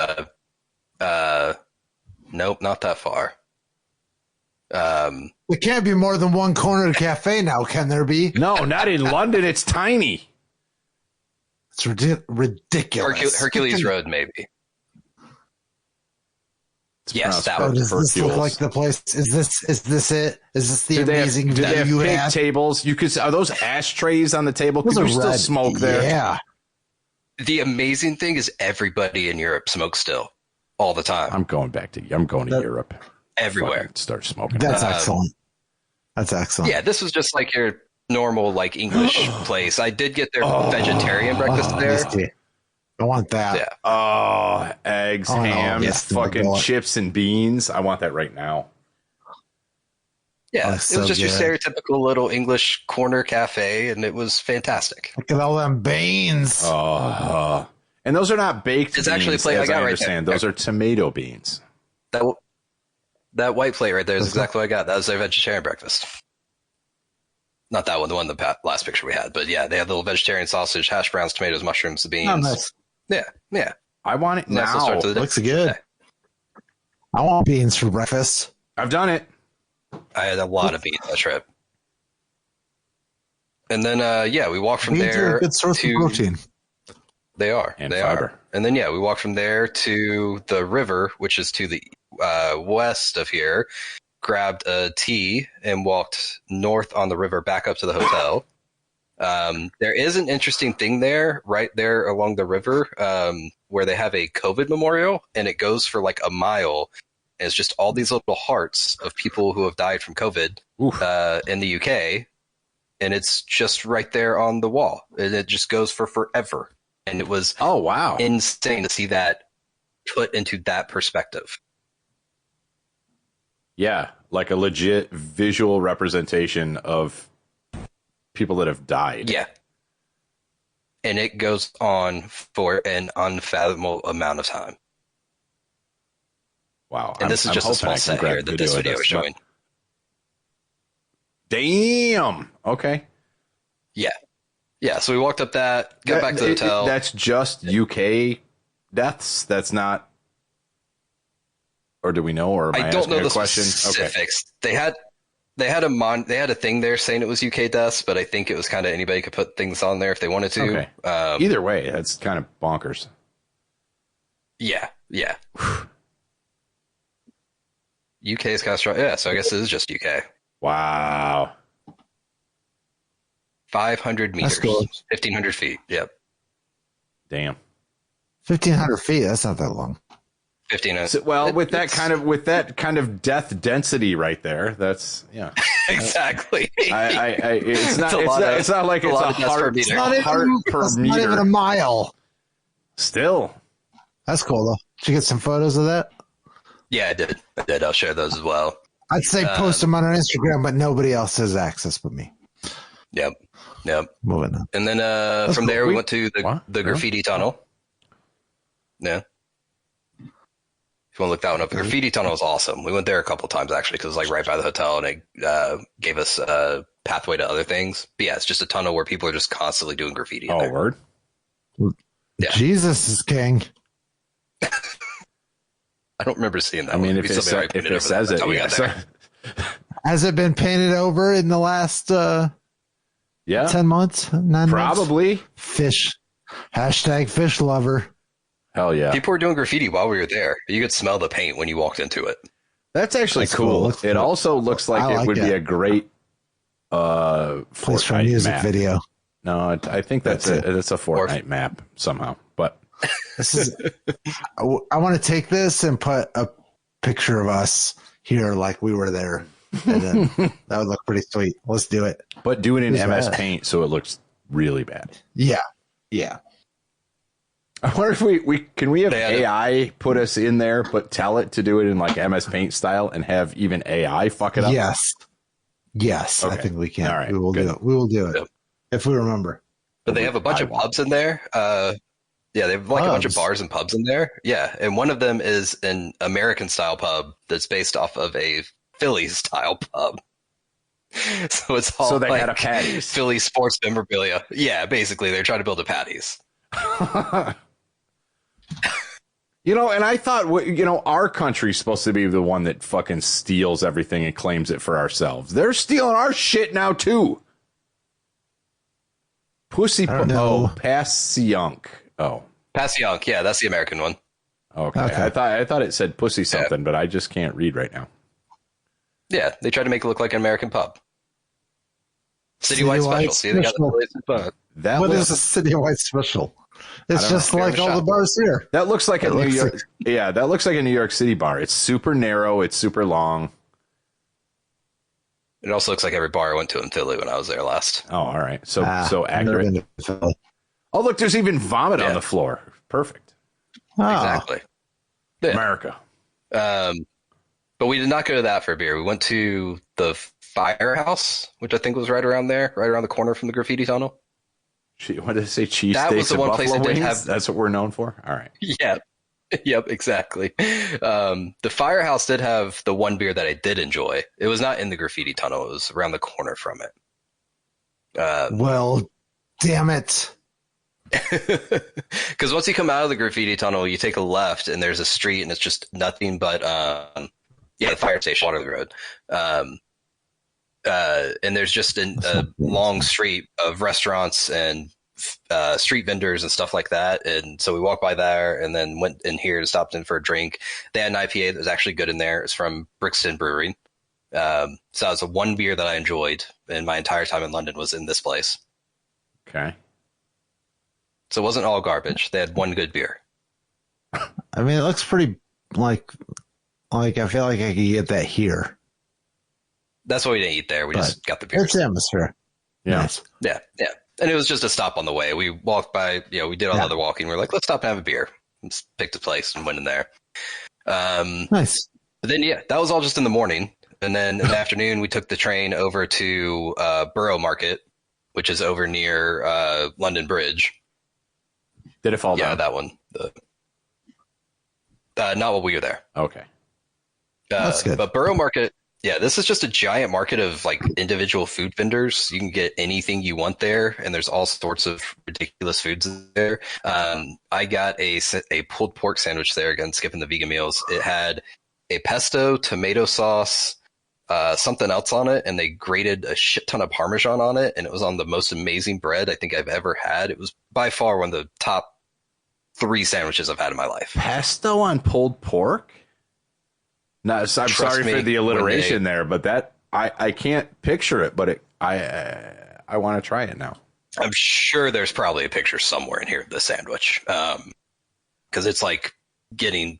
nope, not that far. There can't be more than one corner cafe now, can there be? No, not in London. It's tiny. It's ridiculous. Hercules Road, maybe. Yes, that one. Does this look like the place? Is this it? Is this the amazing do they have you big have? tables? Are those ashtrays on the table? Could you still smoke there? Yeah. The amazing thing is everybody in Europe smokes still, all the time. I'm going to Europe. Everywhere. Start smoking. That's excellent. That's excellent. Yeah, this was just like your normal like English place. I did get their vegetarian breakfast there. I want that. Yeah. Oh, eggs, ham, fucking chips and beans. I want that right now. Yeah, it was just your stereotypical little English corner cafe, and it was fantastic. Look at all them beans. And And those are not baked It's beans, actually a plate as I got I right understand. there. Those are tomato beans. That white plate right there is exactly what I got. That was their vegetarian breakfast. Not that one, the one in the last picture we had. But yeah, they had little vegetarian sausage, hash browns, tomatoes, mushrooms, the beans. Oh, nice. Yeah. I want it Nice little now. start to the day. Looks good. I want beans for breakfast. I've done it. I had a lot of beans that trip. And then, we walked from Beans are there a good source to of protein. They are. And they fiber. are. And then, we walked from there to the river, which is to the west of here, grabbed a tea, and walked north on the river back up to the hotel. There is an interesting thing there, right there along the river, where they have a COVID memorial, and it goes for like a mile. And it's just all these little hearts of people who have died from COVID in the UK. And it's just right there on the wall. And it just goes for forever. And it was insane to see that put into that perspective. Yeah, like a legit visual representation of people that have died. Yeah. And it goes on for an unfathomable amount of time. Wow. And this is just a small set here that this video is showing. Damn. Okay. Yeah. Yeah, so we walked up that, got back to the hotel. That's just UK deaths? That's not... Or do we know? Or am I don't know the specifics. Okay. They had a thing there saying it was UK deaths, but I think it was kind of anybody could put things on there if they wanted to. Okay. Either way, that's kind of bonkers. Yeah. UK is kind of strong. Yeah, so I guess it is just UK. Wow. 500 meters. That's cool. 1,500 feet. Yep. Damn. 1,500 feet. That's not that long. 1,500. So, well, with that kind of death density right there, that's exactly. It's not like it's a heart. It's not heart per meter. Not even a mile. Still. That's cool though. Did you get some photos of that? Yeah, I did. I'll share those as well. I'd say post them on our Instagram, but nobody else has access but me. Yep. Moving on. And then from there we went to the graffiti tunnel. Yeah. If you want to look that one up, the graffiti tunnel is awesome. We went there a couple times actually because it was like right by the hotel, and it gave us a pathway to other things. But yeah, it's just a tunnel where people are just constantly doing graffiti. Oh, word. Yeah. Jesus is king. I don't remember seeing that. I mean, if it says it, yes. Has it been painted over in the last 10 months? 9 months? Probably. Fish. Hashtag fish lover. Hell yeah. People were doing graffiti while we were there. You could smell the paint when you walked into it. That's actually cool. It also looks like it would be a great place for a music video. No, I think it's a Fortnite map somehow. But this is I want to take this and put a picture of us here like we were there. And then that would look pretty sweet. Let's do it. But do it in MS Paint so it looks really bad. Yeah. I wonder if we have AI put us in there, but tell it to do it in like MS Paint style and have even AI fuck it up? Yes. Okay. I think we can. All right, we will do it. We will do it if we remember. But they have a bunch of pubs in there. They have like a bunch of bars and pubs in there. Yeah, and one of them is an American style pub that's based off of a Philly style pub. So it's all so they like had a Patties. Philly sports memorabilia. Yeah, basically they're trying to build a Patties. And I thought, our country's supposed to be the one that fucking steals everything and claims it for ourselves. They're stealing our shit now, too. Passyunk. Oh. Passyunk, yeah, that's the American one. Okay. I thought it said pussy something, but I just can't read right now. Yeah, they tried to make it look like an American pub. Citywide special. See, they got the place in front. What is a citywide special? It's just like all the bars here. That looks like a New York. Yeah, that looks like a New York City bar. It's super narrow. It's super long. It also looks like every bar I went to in Philly when I was there last. Oh, all right. So accurate. Oh, look, there's even vomit on the floor. Perfect. Oh. Exactly. Yeah. America. But we did not go to that for a beer. We went to the Firehouse, which I think was right around there, right around the corner from the graffiti tunnel. What did it say? That was Cheesesteaks the and one place buffalo that did wings? have. That's what we're known for? All right. Yeah. Yep, exactly. The Firehouse did have the one beer that I did enjoy. It was not in the graffiti tunnel. It was around the corner from it. Well, damn it. Because once you come out of the graffiti tunnel, you take a left and there's a street and it's just nothing but, the fire station, Waterloo Road. And there's just a long street of restaurants and street vendors and stuff like that. And so we walked by there and then went in here and stopped in for a drink. They had an IPA that was actually good in there. It's from Brixton Brewing. So that was the one beer that I enjoyed in my entire time in London was in this place. Okay. So it wasn't all garbage. They had one good beer. I mean, it looks pretty like I feel like I could get that here. That's why we didn't eat there. We just got the beer. It's atmosphere. Yeah. Nice. Yeah. Yeah. And it was just a stop on the way. We walked by, we did all the other walking. We were like, let's stop and have a beer. Just picked a place and went in there. Nice. But then, that was all just in the morning. And then in the afternoon, we took the train over to Borough Market, which is over near London Bridge. Did it fall down? Yeah, that one. Not while we were there. Okay. That's good. But Borough Market, this is just a giant market of like individual food vendors. You can get anything you want there, and there's all sorts of ridiculous foods there. I got a pulled pork sandwich there, again, skipping the vegan meals. It had a pesto, tomato sauce, something else on it, and they grated a shit ton of Parmesan on it, and it was on the most amazing bread I think I've ever had. It was by far one of the top 3 sandwiches I've had in my life. Pesto on pulled pork? No, so I'm sorry for the alliteration there, but that I can't picture it, but I want to try it now. I'm sure there's probably a picture somewhere in here of the sandwich, because it's like getting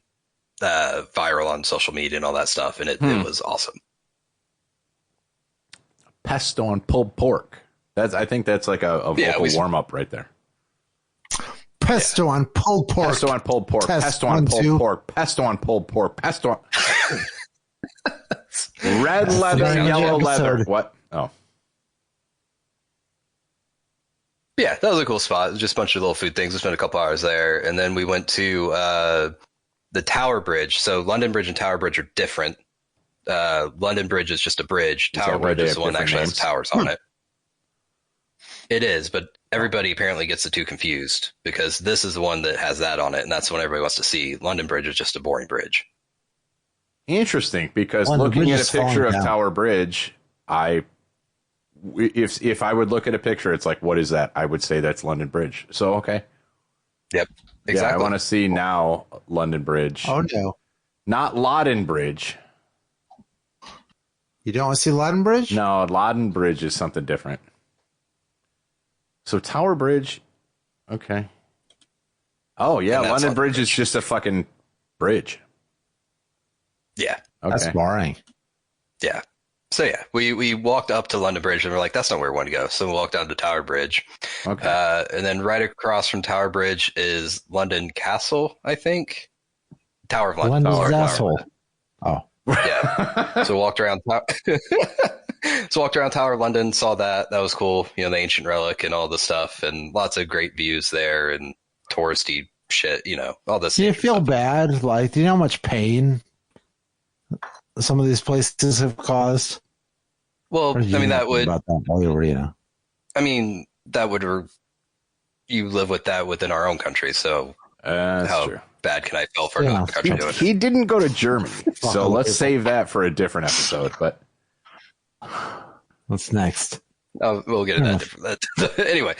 viral on social media and all that stuff, and it was awesome. Pesto on pulled pork. I think that's like a vocal warm up right there. Pesto on pulled pork. Pesto on pulled pork. Pesto on pulled pork. Pesto on pulled pork. Pesto on red leather, yellow leather. What? Oh. Yeah, that was a cool spot. It was just a bunch of little food things. We spent a couple hours there, and then we went to the Tower Bridge. So London Bridge and Tower Bridge are different. London Bridge is just a bridge. Tower Bridge is the one that actually has towers on it. It is, but everybody apparently gets the two confused because this is the one that has that on it, and that's the one everybody wants to see. London Bridge is just a boring bridge. Interesting, because looking at a picture of Tower Bridge, if I would look at a picture, it's like, what is that? I would say that's London Bridge. So, okay. Yep, exactly. Yeah, I want to see now London Bridge. Oh, no. Not Loddon Bridge. You don't want to see Loddon Bridge? No, Loddon Bridge is something different. So Tower Bridge, okay. Oh, yeah, London Bridge is just a fucking bridge. Yeah. Okay. That's boring. Yeah. So, yeah, we walked up to London Bridge, and we're like, that's not where we want to go. So we walked down to Tower Bridge. Okay. And then right across from Tower Bridge is London Castle, I think. Tower of London. London Castle. Oh. Yeah. So walked around Tower of London, saw that. That was cool. The ancient relic and all the stuff, and lots of great views there and touristy shit, all this. Do you feel bad? Like, do you know how much pain some of these places have caused? Well, I mean, that would. About that while you were, I mean, that would. You live with that within our own country, so how true. bad can I feel for another country doing it? He didn't go to Germany, so let's save that for a different episode. But what's next? We'll get into that. Anyway,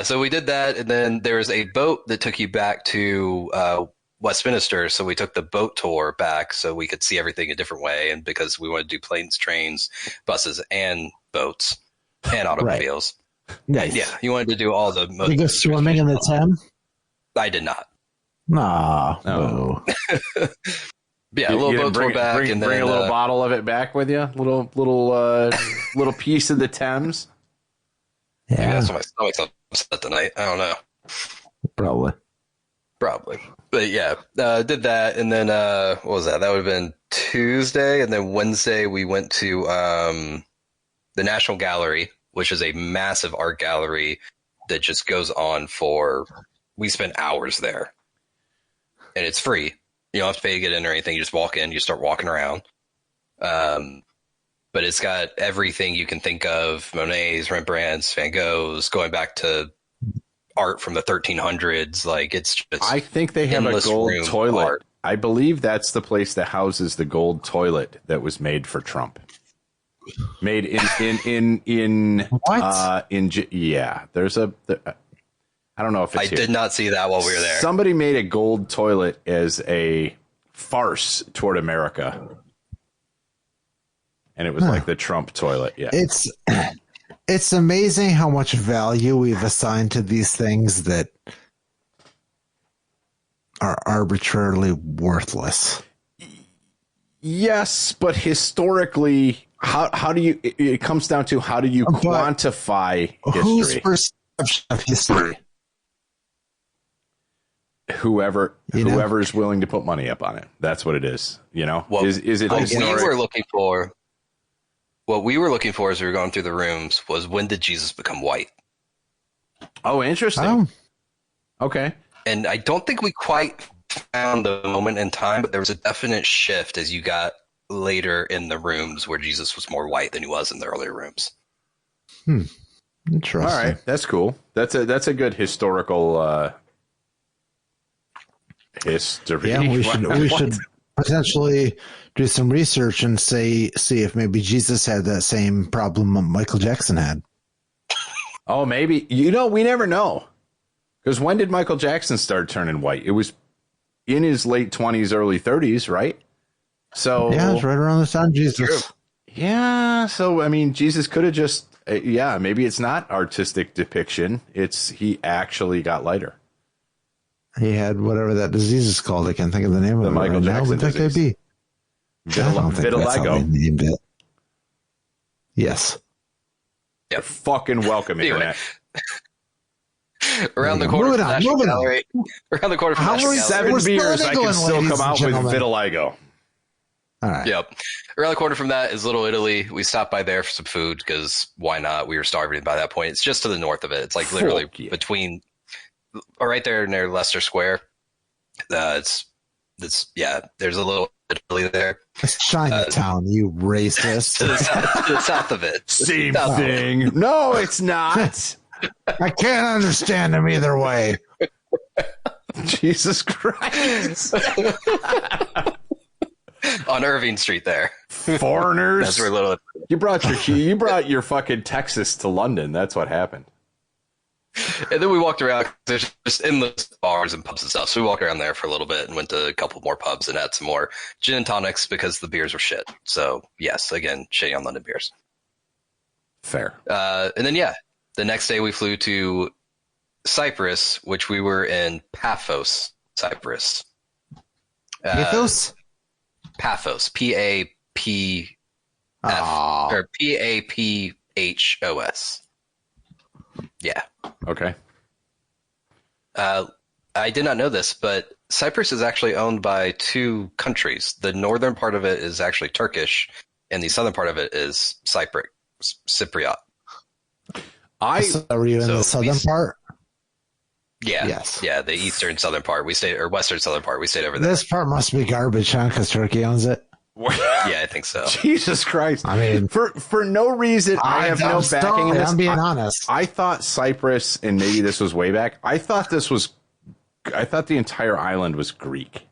so we did that, and then there was a boat that took you back to Westminster, so we took the boat tour back so we could see everything a different way, and because we wanted to do planes, trains, buses, and boats, and automobiles. Nice. Yeah, you wanted to do all the... Did you go swimming in the Thames? I did not. No. Yeah, a little boat tour back, and then bring a little bottle of it back with you, little piece of the Thames. Yeah, maybe that's why my stomach's upset tonight. I don't know. Probably, but yeah, did that, and then what was that? That would have been Tuesday, and then Wednesday we went to the National Gallery, which is a massive art gallery that just goes on we spent hours there, and it's free. You don't have to pay to get in or anything. You just walk in, you start walking around. But it's got everything you can think of: Monet's, Rembrandt's, Van Gogh's, going back to art from the 1300s. Like, it's just, I think they have a gold toilet. Art. I believe that's the place that houses the gold toilet that was made for Trump. Made in what? Yeah. There's I don't know if it's I did not see that while we were there. Somebody made a gold toilet as a farce toward America. And it was like the Trump toilet. Yeah. It's amazing how much value we've assigned to these things that are arbitrarily worthless. Yes, but historically, how do you, it comes down to how do you quantify history? Whose perception of history? Whoever's willing to put money up on it. That's what it is. You know, well, is it historic? What we were looking for as we were going through the rooms was, when did Jesus become white? Oh, interesting. Okay. And I don't think we quite found the moment in time, but there was a definite shift as you got later in the rooms where Jesus was more white than he was in the earlier rooms. Interesting. All right, that's cool. That's a good historical history. Yeah, we should potentially do some research and see if maybe Jesus had that same problem Michael Jackson had. Oh, maybe. You know, we never know. Because when did Michael Jackson start turning white? It was in his late 20s, early 30s, right? So yeah, it's right around the time Jesus. True. Yeah, so I mean, Jesus could have just maybe it's not artistic depiction. It's he actually got lighter. He had whatever that disease is called. I can't think of the name of it Michael right Jackson now, but that could be. Vitiligo. Yes. You're fucking welcome, Internet. Around the corner from National Gallery. Around the corner from National Gallery. 7 beers, I can still come out with vitiligo. All right. Yep. Around the corner from that is Little Italy. We stopped by there for some food because why not? We were starving by that point. It's just to the north of it. It's like literally between, right there near Leicester Square. There's a little Italy there. It's Chinatown, you racist. To the south of it. Same thing. No, it's not. I can't understand them either way. Jesus Christ. On Irving Street there. Foreigners. That's where little. You brought your fucking Texas to London. That's what happened. And then we walked around. There's just endless bars and pubs and stuff. So we walked around there for a little bit and went to a couple more pubs and had some more gin and tonics because the beers were shit. So yes, again, shitting on London beers. Fair. And then the next day we flew to Cyprus, which we were in Paphos, Cyprus. Paphos? Paphos. P-A-P-F or P-A-P-H-O-S. Yeah. Okay. I did not know this, but Cyprus is actually owned by two countries. The northern part of it is actually Turkish, and the southern part of it is Cypriot. Were you in the southern part? Yeah. Yes. Yeah, the eastern southern part. Western southern part. We stayed over there. This part must be garbage, huh? Because Turkey owns it. Yeah, I think so. Jesus Christ. I mean, for no reason, I have no backing in this. I'm being honest. I thought Cyprus, and maybe this was way back, I thought the entire island was Greek.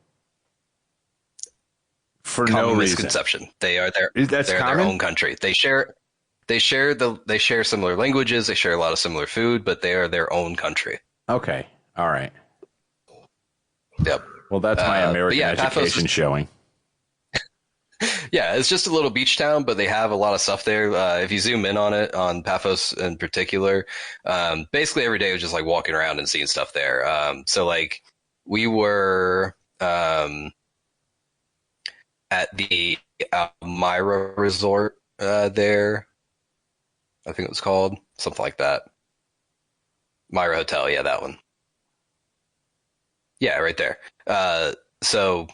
For no reason. Misconception. They are their own country. They share similar languages, they share a lot of similar food, but they are their own country. Okay. All right. Yep. Well, that's my American education showing. Yeah, it's just a little beach town, but they have a lot of stuff there. If you zoom in on it, on Paphos in particular, basically every day was just like walking around and seeing stuff there. So like we were at the Myra Resort there. I think it was called something like that. Myra Hotel, yeah, that one. Yeah, right there. So,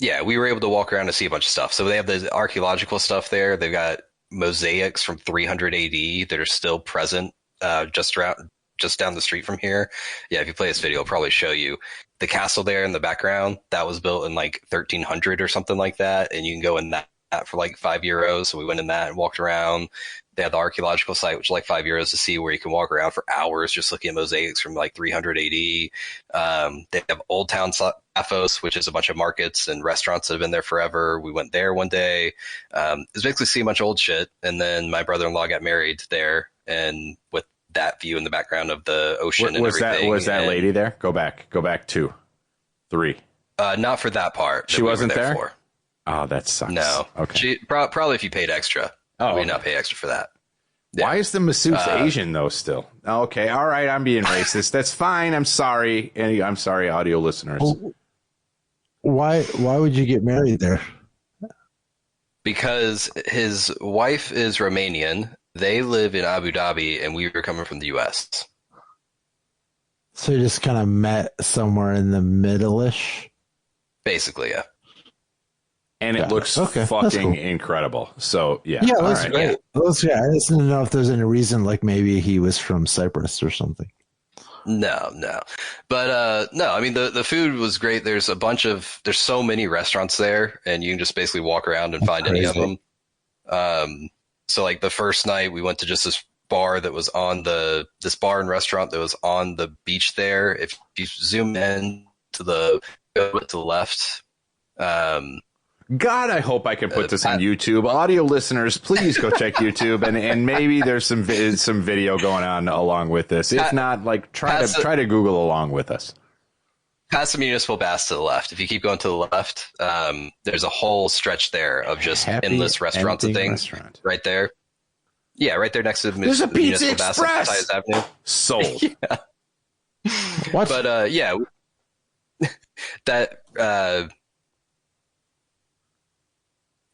yeah, we were able to walk around and see a bunch of stuff. So they have the archaeological stuff there. They've got mosaics from 300 AD that are still present just around just down the street from here. Yeah, if you play this video, I'll probably show you the castle there in the background. That was built in like 1300 or something like that, and you can go in that for like €5. So we went in that and walked around. They had the archaeological site, which is like €5 to see, where you can walk around for hours just looking at mosaics from like 300 AD. They have Old Town Paphos, which is a bunch of markets and restaurants that have been there forever. We went there one day. It was basically seeing a bunch of old shit. And then my brother-in-law got married there, and with that view in the background of the ocean and everything. Was that lady there? Go back 2, 3. Not for that part. She wasn't there? For. Oh, that sucks. No. Okay. She probably if you paid extra. Oh, we did not pay extra for that. Yeah. Why is the masseuse Asian though? Still okay. All right, I'm being racist. That's fine. I'm sorry. I'm sorry, audio listeners. Why would you get married there? Because his wife is Romanian. They live in Abu Dhabi, and we were coming from the U.S. So you just kind of met somewhere in the middle-ish? Basically, yeah. And it looks fucking incredible. So, yeah. Yeah, it looks great. Yeah. I just didn't know if there's any reason, like maybe he was from Cyprus or something. No. But, no, I mean, the food was great. There's so many restaurants there, and you can just basically walk around and find any of them. So, like, the first night, we went to just this bar that was on this bar and restaurant that was on the beach there. If you zoom in to the left, God, I hope I can put this on YouTube. Audio listeners, please go check YouTube, and maybe there's some video going on along with this. If not, like try to Google along with us. Past the municipal baths to the left. If you keep going to the left, there's a whole stretch there of just endless restaurants and things right there. Yeah, right there next to the municipal baths on Mattias Avenue. Sold. Yeah. What? But yeah, that.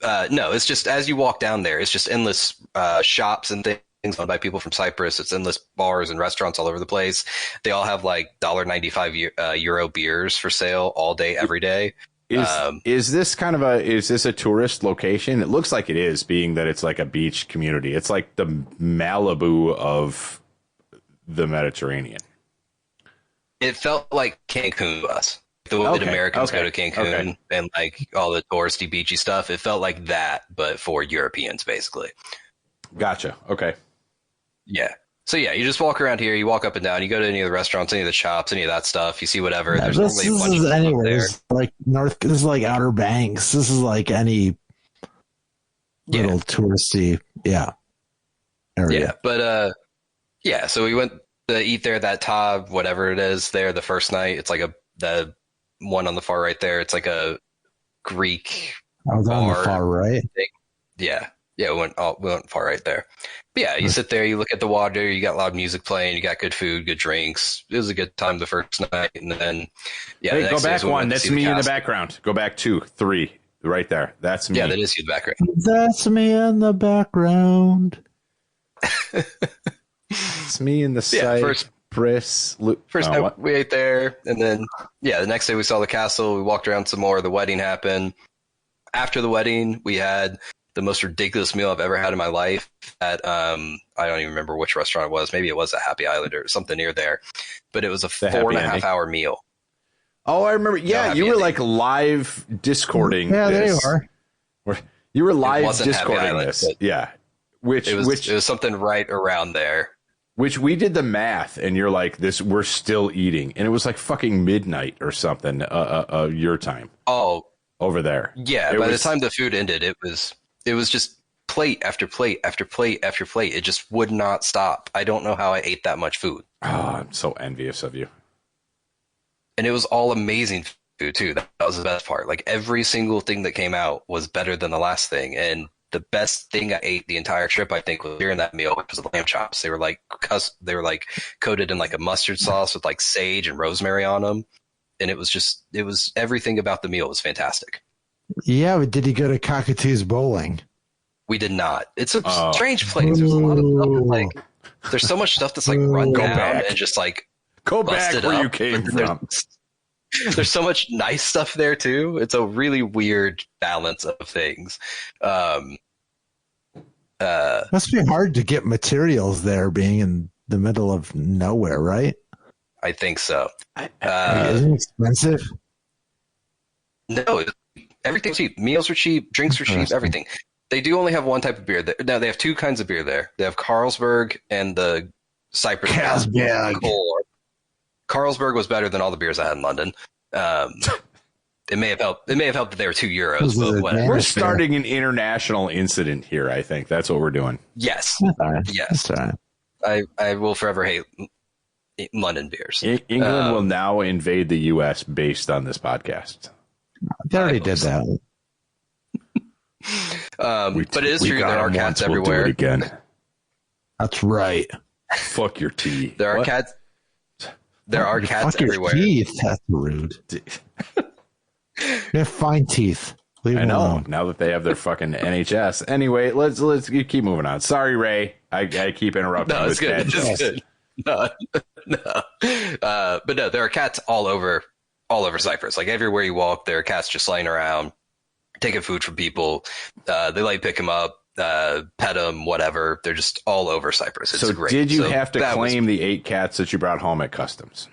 No, it's just as you walk down there, it's just endless shops and things owned by people from Cyprus. It's endless bars and restaurants all over the place. They all have like $1.95 euro beers for sale all day, every day. Is this a tourist location? It looks like it is, being that it's like a beach community. It's like the Malibu of the Mediterranean. It felt like Cancun to us. The way that Americans go to Cancun and like all the touristy beachy stuff, it felt like that, but for Europeans, basically. Gotcha. Okay. Yeah. So yeah, you just walk around here, you walk up and down, you go to any of the restaurants, any of the shops, any of that stuff, you see whatever. Yeah, this is anywhere. This is like this is like Outer Banks. This is like any little touristy, area. Yeah, but yeah, so we went to eat there, that Tab, whatever it is there the first night. It's like the one on the far right there. It's like a Greek on the far right. Thing. Yeah, we went far right there. But yeah, you sit there, you look at the water, you got loud music playing, you got good food, good drinks. It was a good time the first night, and then Hey, go back one. That's me in the background. Go back 2, 3, right there. That's me. Yeah, that is you in the background. That's me in the background. It's me in the First night we ate there, and then the next day we saw the castle. We walked around some more. The wedding happened. After the wedding, we had the most ridiculous meal I've ever had in my life at I don't even remember which restaurant it was. Maybe it was a Happy Island or something near there, but it was a 4.5 hour meal. Oh, I remember. Yeah, you were like live Discording. Yeah, this. there you are. You were live Discording this. Yeah, it was something right around there. Which we did the math, and you're like, we're still eating. And it was like fucking midnight or something, your time. Oh. Over there. Yeah, by the time the food ended, it was just plate after plate after plate after plate. It just would not stop. I don't know how I ate that much food. Oh, I'm so envious of you. And it was all amazing food, too. That was the best part. Like, every single thing that came out was better than the last thing. And the best thing I ate the entire trip, I think, was during that meal, which was the lamb chops. They were like coated in like a mustard sauce with like sage and rosemary on them, and it was everything about the meal was fantastic. Yeah, but did you go to Cockatoo's Bowling? We did not. It's a strange place. There's a lot of stuff like there's so much stuff that's like run down and just like go back where up. You came from. There's so much nice stuff there too. It's a really weird balance of things. Must be hard to get materials there being in the middle of nowhere, right? I think so. Isn't it expensive? No, everything's cheap. Meals are cheap. Drinks are cheap. Everything. They do only have one type of beer. No, they have two kinds of beer there. They have Carlsberg and the Cyprus. Carlsberg was better than all the beers I had in London. It may have helped. It may have helped that they were €2, but whatever. We're starting an international incident here. I think that's what we're doing. Yes, yes. That's right. I will forever hate London beers. England will now invade the U.S. based on this podcast. They already did that. But it is true. There are cats everywhere. We'll do it again. That's right. Fuck your teeth. There are cats. There are cats Fuck everywhere. Your teeth. That's rude. They have fine teeth. Leave I know. alone. Now that they have their fucking NHS. Anyway, let's keep moving on. Sorry, Ray. I keep interrupting. No, it's good. It's good. No. But no, there are cats all over Cyprus. Like everywhere you walk, there are cats just laying around, taking food from people. They like pick them up, pet them, whatever. They're just all over Cyprus. It's great. Did you have to claim the 8 cats that you brought home at customs?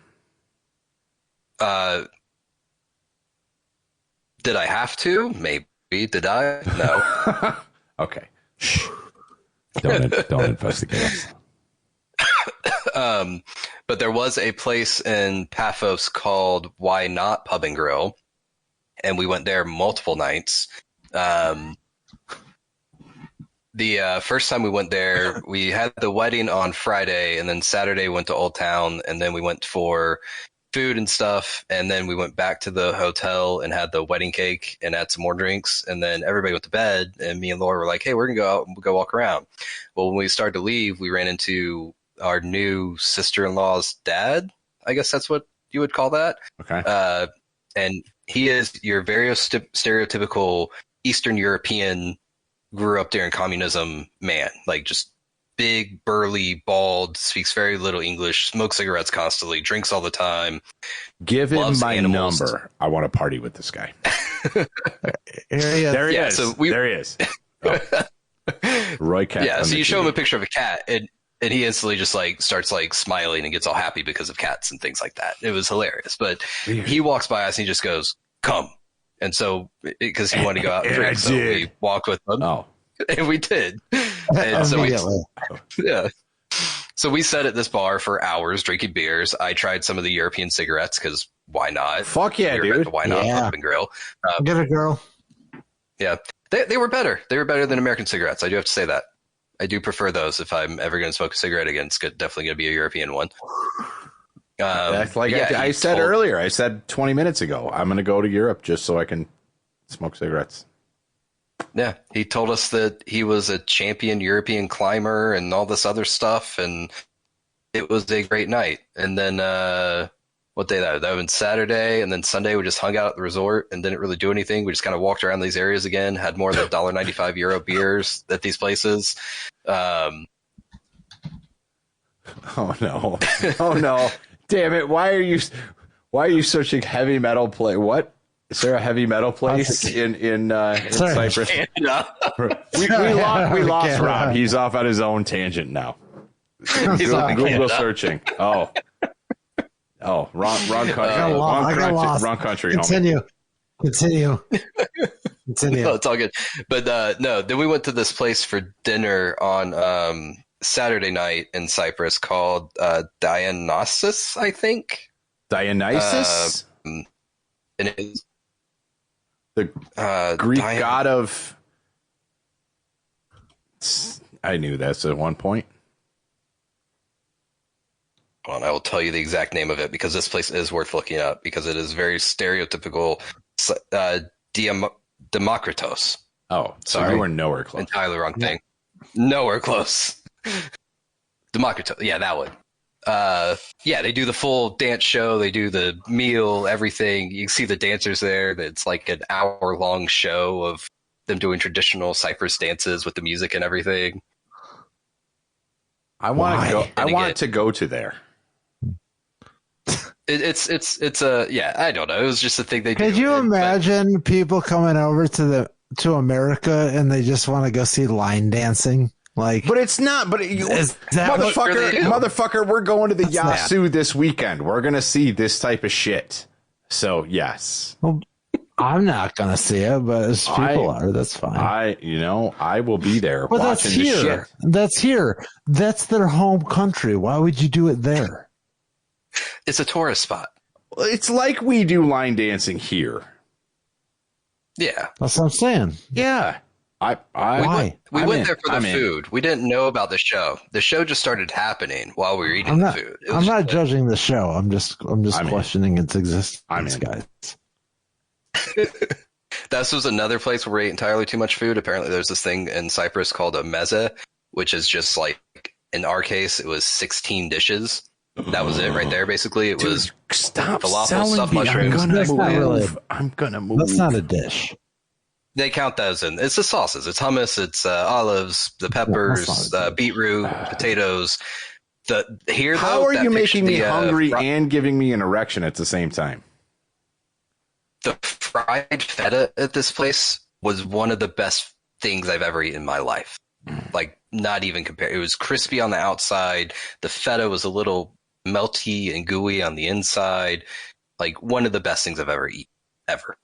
Did I have to? Maybe. Did I? No. Okay. Don't investigate us. But there was a place in Paphos called Why Not Pub and Grill, and we went there multiple nights. The first time we went there, we had the wedding on Friday, and then Saturday went to Old Town, and then we went for food and stuff, and then we went back to the hotel and had the wedding cake and had some more drinks, and then everybody went to bed, and me and Laura were like, hey, we're gonna go out and go walk around. Well, when we started to leave, we ran into our new sister-in-law's dad. I guess that's what you would call that. Okay. And he is your very stereotypical Eastern European, grew up during communism man, like just big, burly, bald, speaks very little English, smokes cigarettes constantly, drinks all the time. Give him my number. I want to party with this guy. There he is. So there he is. Oh. Roy Cat. Yeah, so you show him a picture of a cat, and he instantly just like starts like smiling and gets all happy because of cats and things like that. It was hilarious. But he walks by us and he just goes, come. And so, because he wanted to go out and drink, so we walked with him. Oh. And we did. And so So we sat at this bar for hours drinking beers. I tried some of the European cigarettes because why not? Fuck yeah, dude. Why not Pub and Grill? Get it, girl. Yeah. They were better. They were better than American cigarettes. I do have to say that. I do prefer those. If I'm ever going to smoke a cigarette again, it's definitely going to be a European one. That's like I said earlier. I said 20 minutes ago, I'm going to go to Europe just so I can smoke cigarettes. Yeah, he told us that he was a champion European climber and all this other stuff, and it was a great night. And then what day that was Saturday, and then Sunday we just hung out at the resort and didn't really do anything. We just kind of walked around these areas again, had more than €1.95 beers at these places. Oh no! Oh no! Damn it! Why are you searching heavy metal play? What? Is there a heavy metal place in Cyprus? We lost Rob. He's off on his own tangent now. He's Google searching. Oh, wrong country. Wrong country. Continue. No, it's all good. But no, then we went to this place for dinner on Saturday night in Cyprus called Dionysus, I think. Dionysus? And it's the Greek god of... I knew that at one point. Well, I will tell you the exact name of it because this place is worth looking up because it is very stereotypical. Democritos. Oh, sorry. You were nowhere close. Entirely wrong thing. Nowhere close. Democritos. Yeah, that one. Yeah, they do the full dance show. They do the meal, everything. You can see the dancers there. It's like an hour-long show of them doing traditional Cyprus dances with the music and everything. I want to go to there. It's I don't know. It was just a thing they do. Could you imagine people coming over to America and they just want to go see line dancing? Like, But it's not. But is that what they do? motherfucker, we're going to the That's Yasu this weekend. We're gonna see this type of shit. So yes, well, I'm not gonna see it, but as people are, that's fine. I will be there But that's watching the shit. here. That's here. That's their home country. Why would you do it there? It's a tourist spot. It's like we do line dancing here. Yeah. That's what I'm saying. Yeah. Why? We I'm went in. there for I'm the in. food. We didn't know about the show. The show just started happening while we were eating the food. It was I'm not just judging the show. I'm just questioning its I'm existence, in. guys. This was another place where we ate entirely too much food. Apparently, there's this thing in Cyprus called a meze, which is just like, in our case, it was 16 dishes. That was it right there, basically. It was Stop falafel, selling stuffed me. mushrooms. That's not really- I'm gonna move. That's not a dish. They count those in. It's the sauces. It's hummus. It's olives, the peppers, that's not beetroot, potatoes. How are you making me hungry and and giving me an erection at the same time? the fried feta at this place was one of the best things I've ever eaten in my life. Like, not even compared. It was crispy on the outside. The feta was a little melty and gooey on the inside. Like, one of the best things I've ever eaten, ever.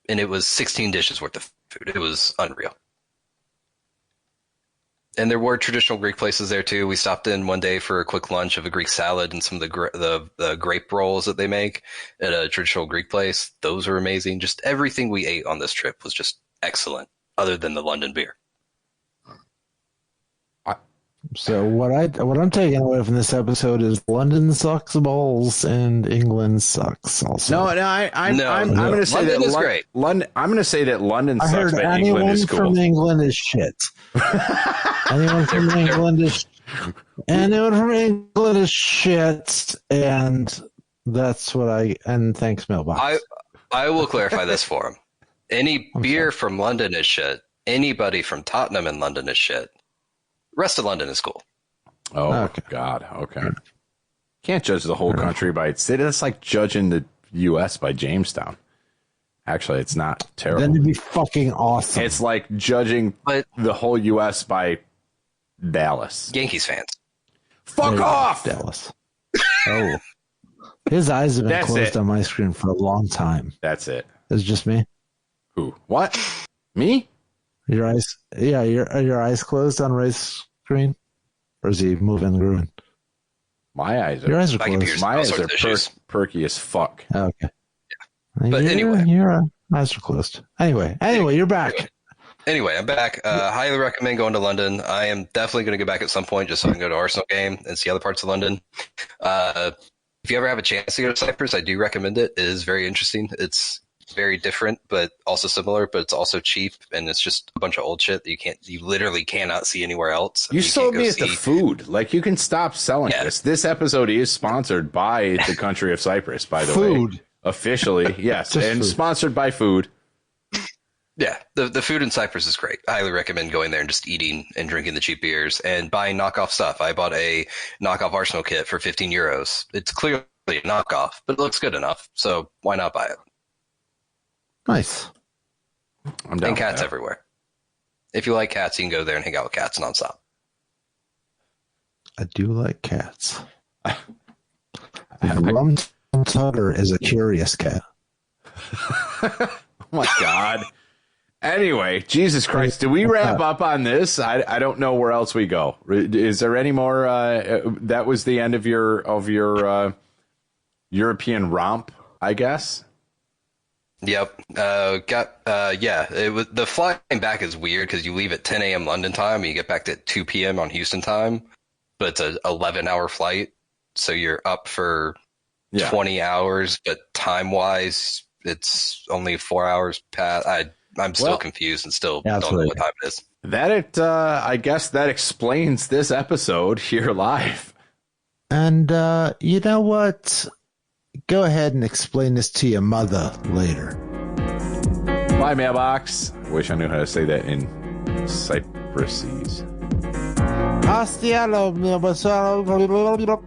And it was 16 dishes worth of food. It was unreal. And there were traditional Greek places there too. We stopped in one day for a quick lunch of a Greek salad and some of the grape rolls that they make at a traditional Greek place. Those were amazing. Just everything we ate on this trip was just excellent, other than the London beer. So what I'm taking away from this episode is London sucks balls and England sucks also. I'm going to say London that is great. London. I'm going to say that London I sucks, heard but anyone England is cool. from England is shit. Anyone from England is shit, and that's what and thanks, mailbox. I will clarify this for him. Any beer from London is shit. Anybody from Tottenham in London is shit. Rest of London is cool. Oh, Okay. God. Okay. Can't judge the whole country by its city. That's like judging the U.S. by Jamestown. Actually, it's not terrible. Then it'd be fucking awesome. It's like judging the whole U.S. by Dallas. Yankees fans. Fuck off! Dallas. Oh. His eyes have been That's closed it. on my screen for a long time. That's it. It's just me. Who? What? Me? Your eyes, yeah, your eyes closed on Ray's screen, or is he moving and grooving? My eyes are. Your eyes are My closed. computer's My all eyes sorts are of issues. perky as fuck. Okay. But anyway. your eyes are closed. Anyway, you're back. Anyway, I'm back. Highly recommend going to London. I am definitely going to go back at some point just so I can go to Arsenal game and see other parts of London. If you ever have a chance to go to Cyprus, I do recommend it. It is very interesting. It's very different, but also similar, but it's also cheap, and it's just a bunch of old shit that you literally cannot see anywhere else. You can't sold go me at the see- food. Like, you can stop selling this. This episode is sponsored by the country of Cyprus, by the way. Food. Officially, yes. Just And food. sponsored by food. Yeah, the food in Cyprus is great. I highly recommend going there and just eating and drinking the cheap beers and buying knockoff stuff. I bought a knockoff Arsenal kit for 15 euros. It's clearly a knockoff, but it looks good enough, so why not buy it? Nice. I'm down And for cats that. everywhere. If you like cats, you can go there and hang out with cats nonstop. I do like cats. Rum Tugger is a curious cat. Oh my God. Anyway, Jesus Christ, do we wrap up on this? I don't know where else we go. Is there any more? That was the end of your European romp, I guess. Yep. It was, the flying back is weird because you leave at 10 a.m. London time and you get back at 2 p.m. on Houston time, but it's an 11-hour flight, so you're up for 20 hours, but time-wise, it's only 4 hours past. I'm still confused and still don't know what time it is. I guess that explains this episode here live. And you know what? Go ahead and explain this to your mother later. Bye, mailbox. Wish I knew how to say that in Cyprusese. Hasta luego,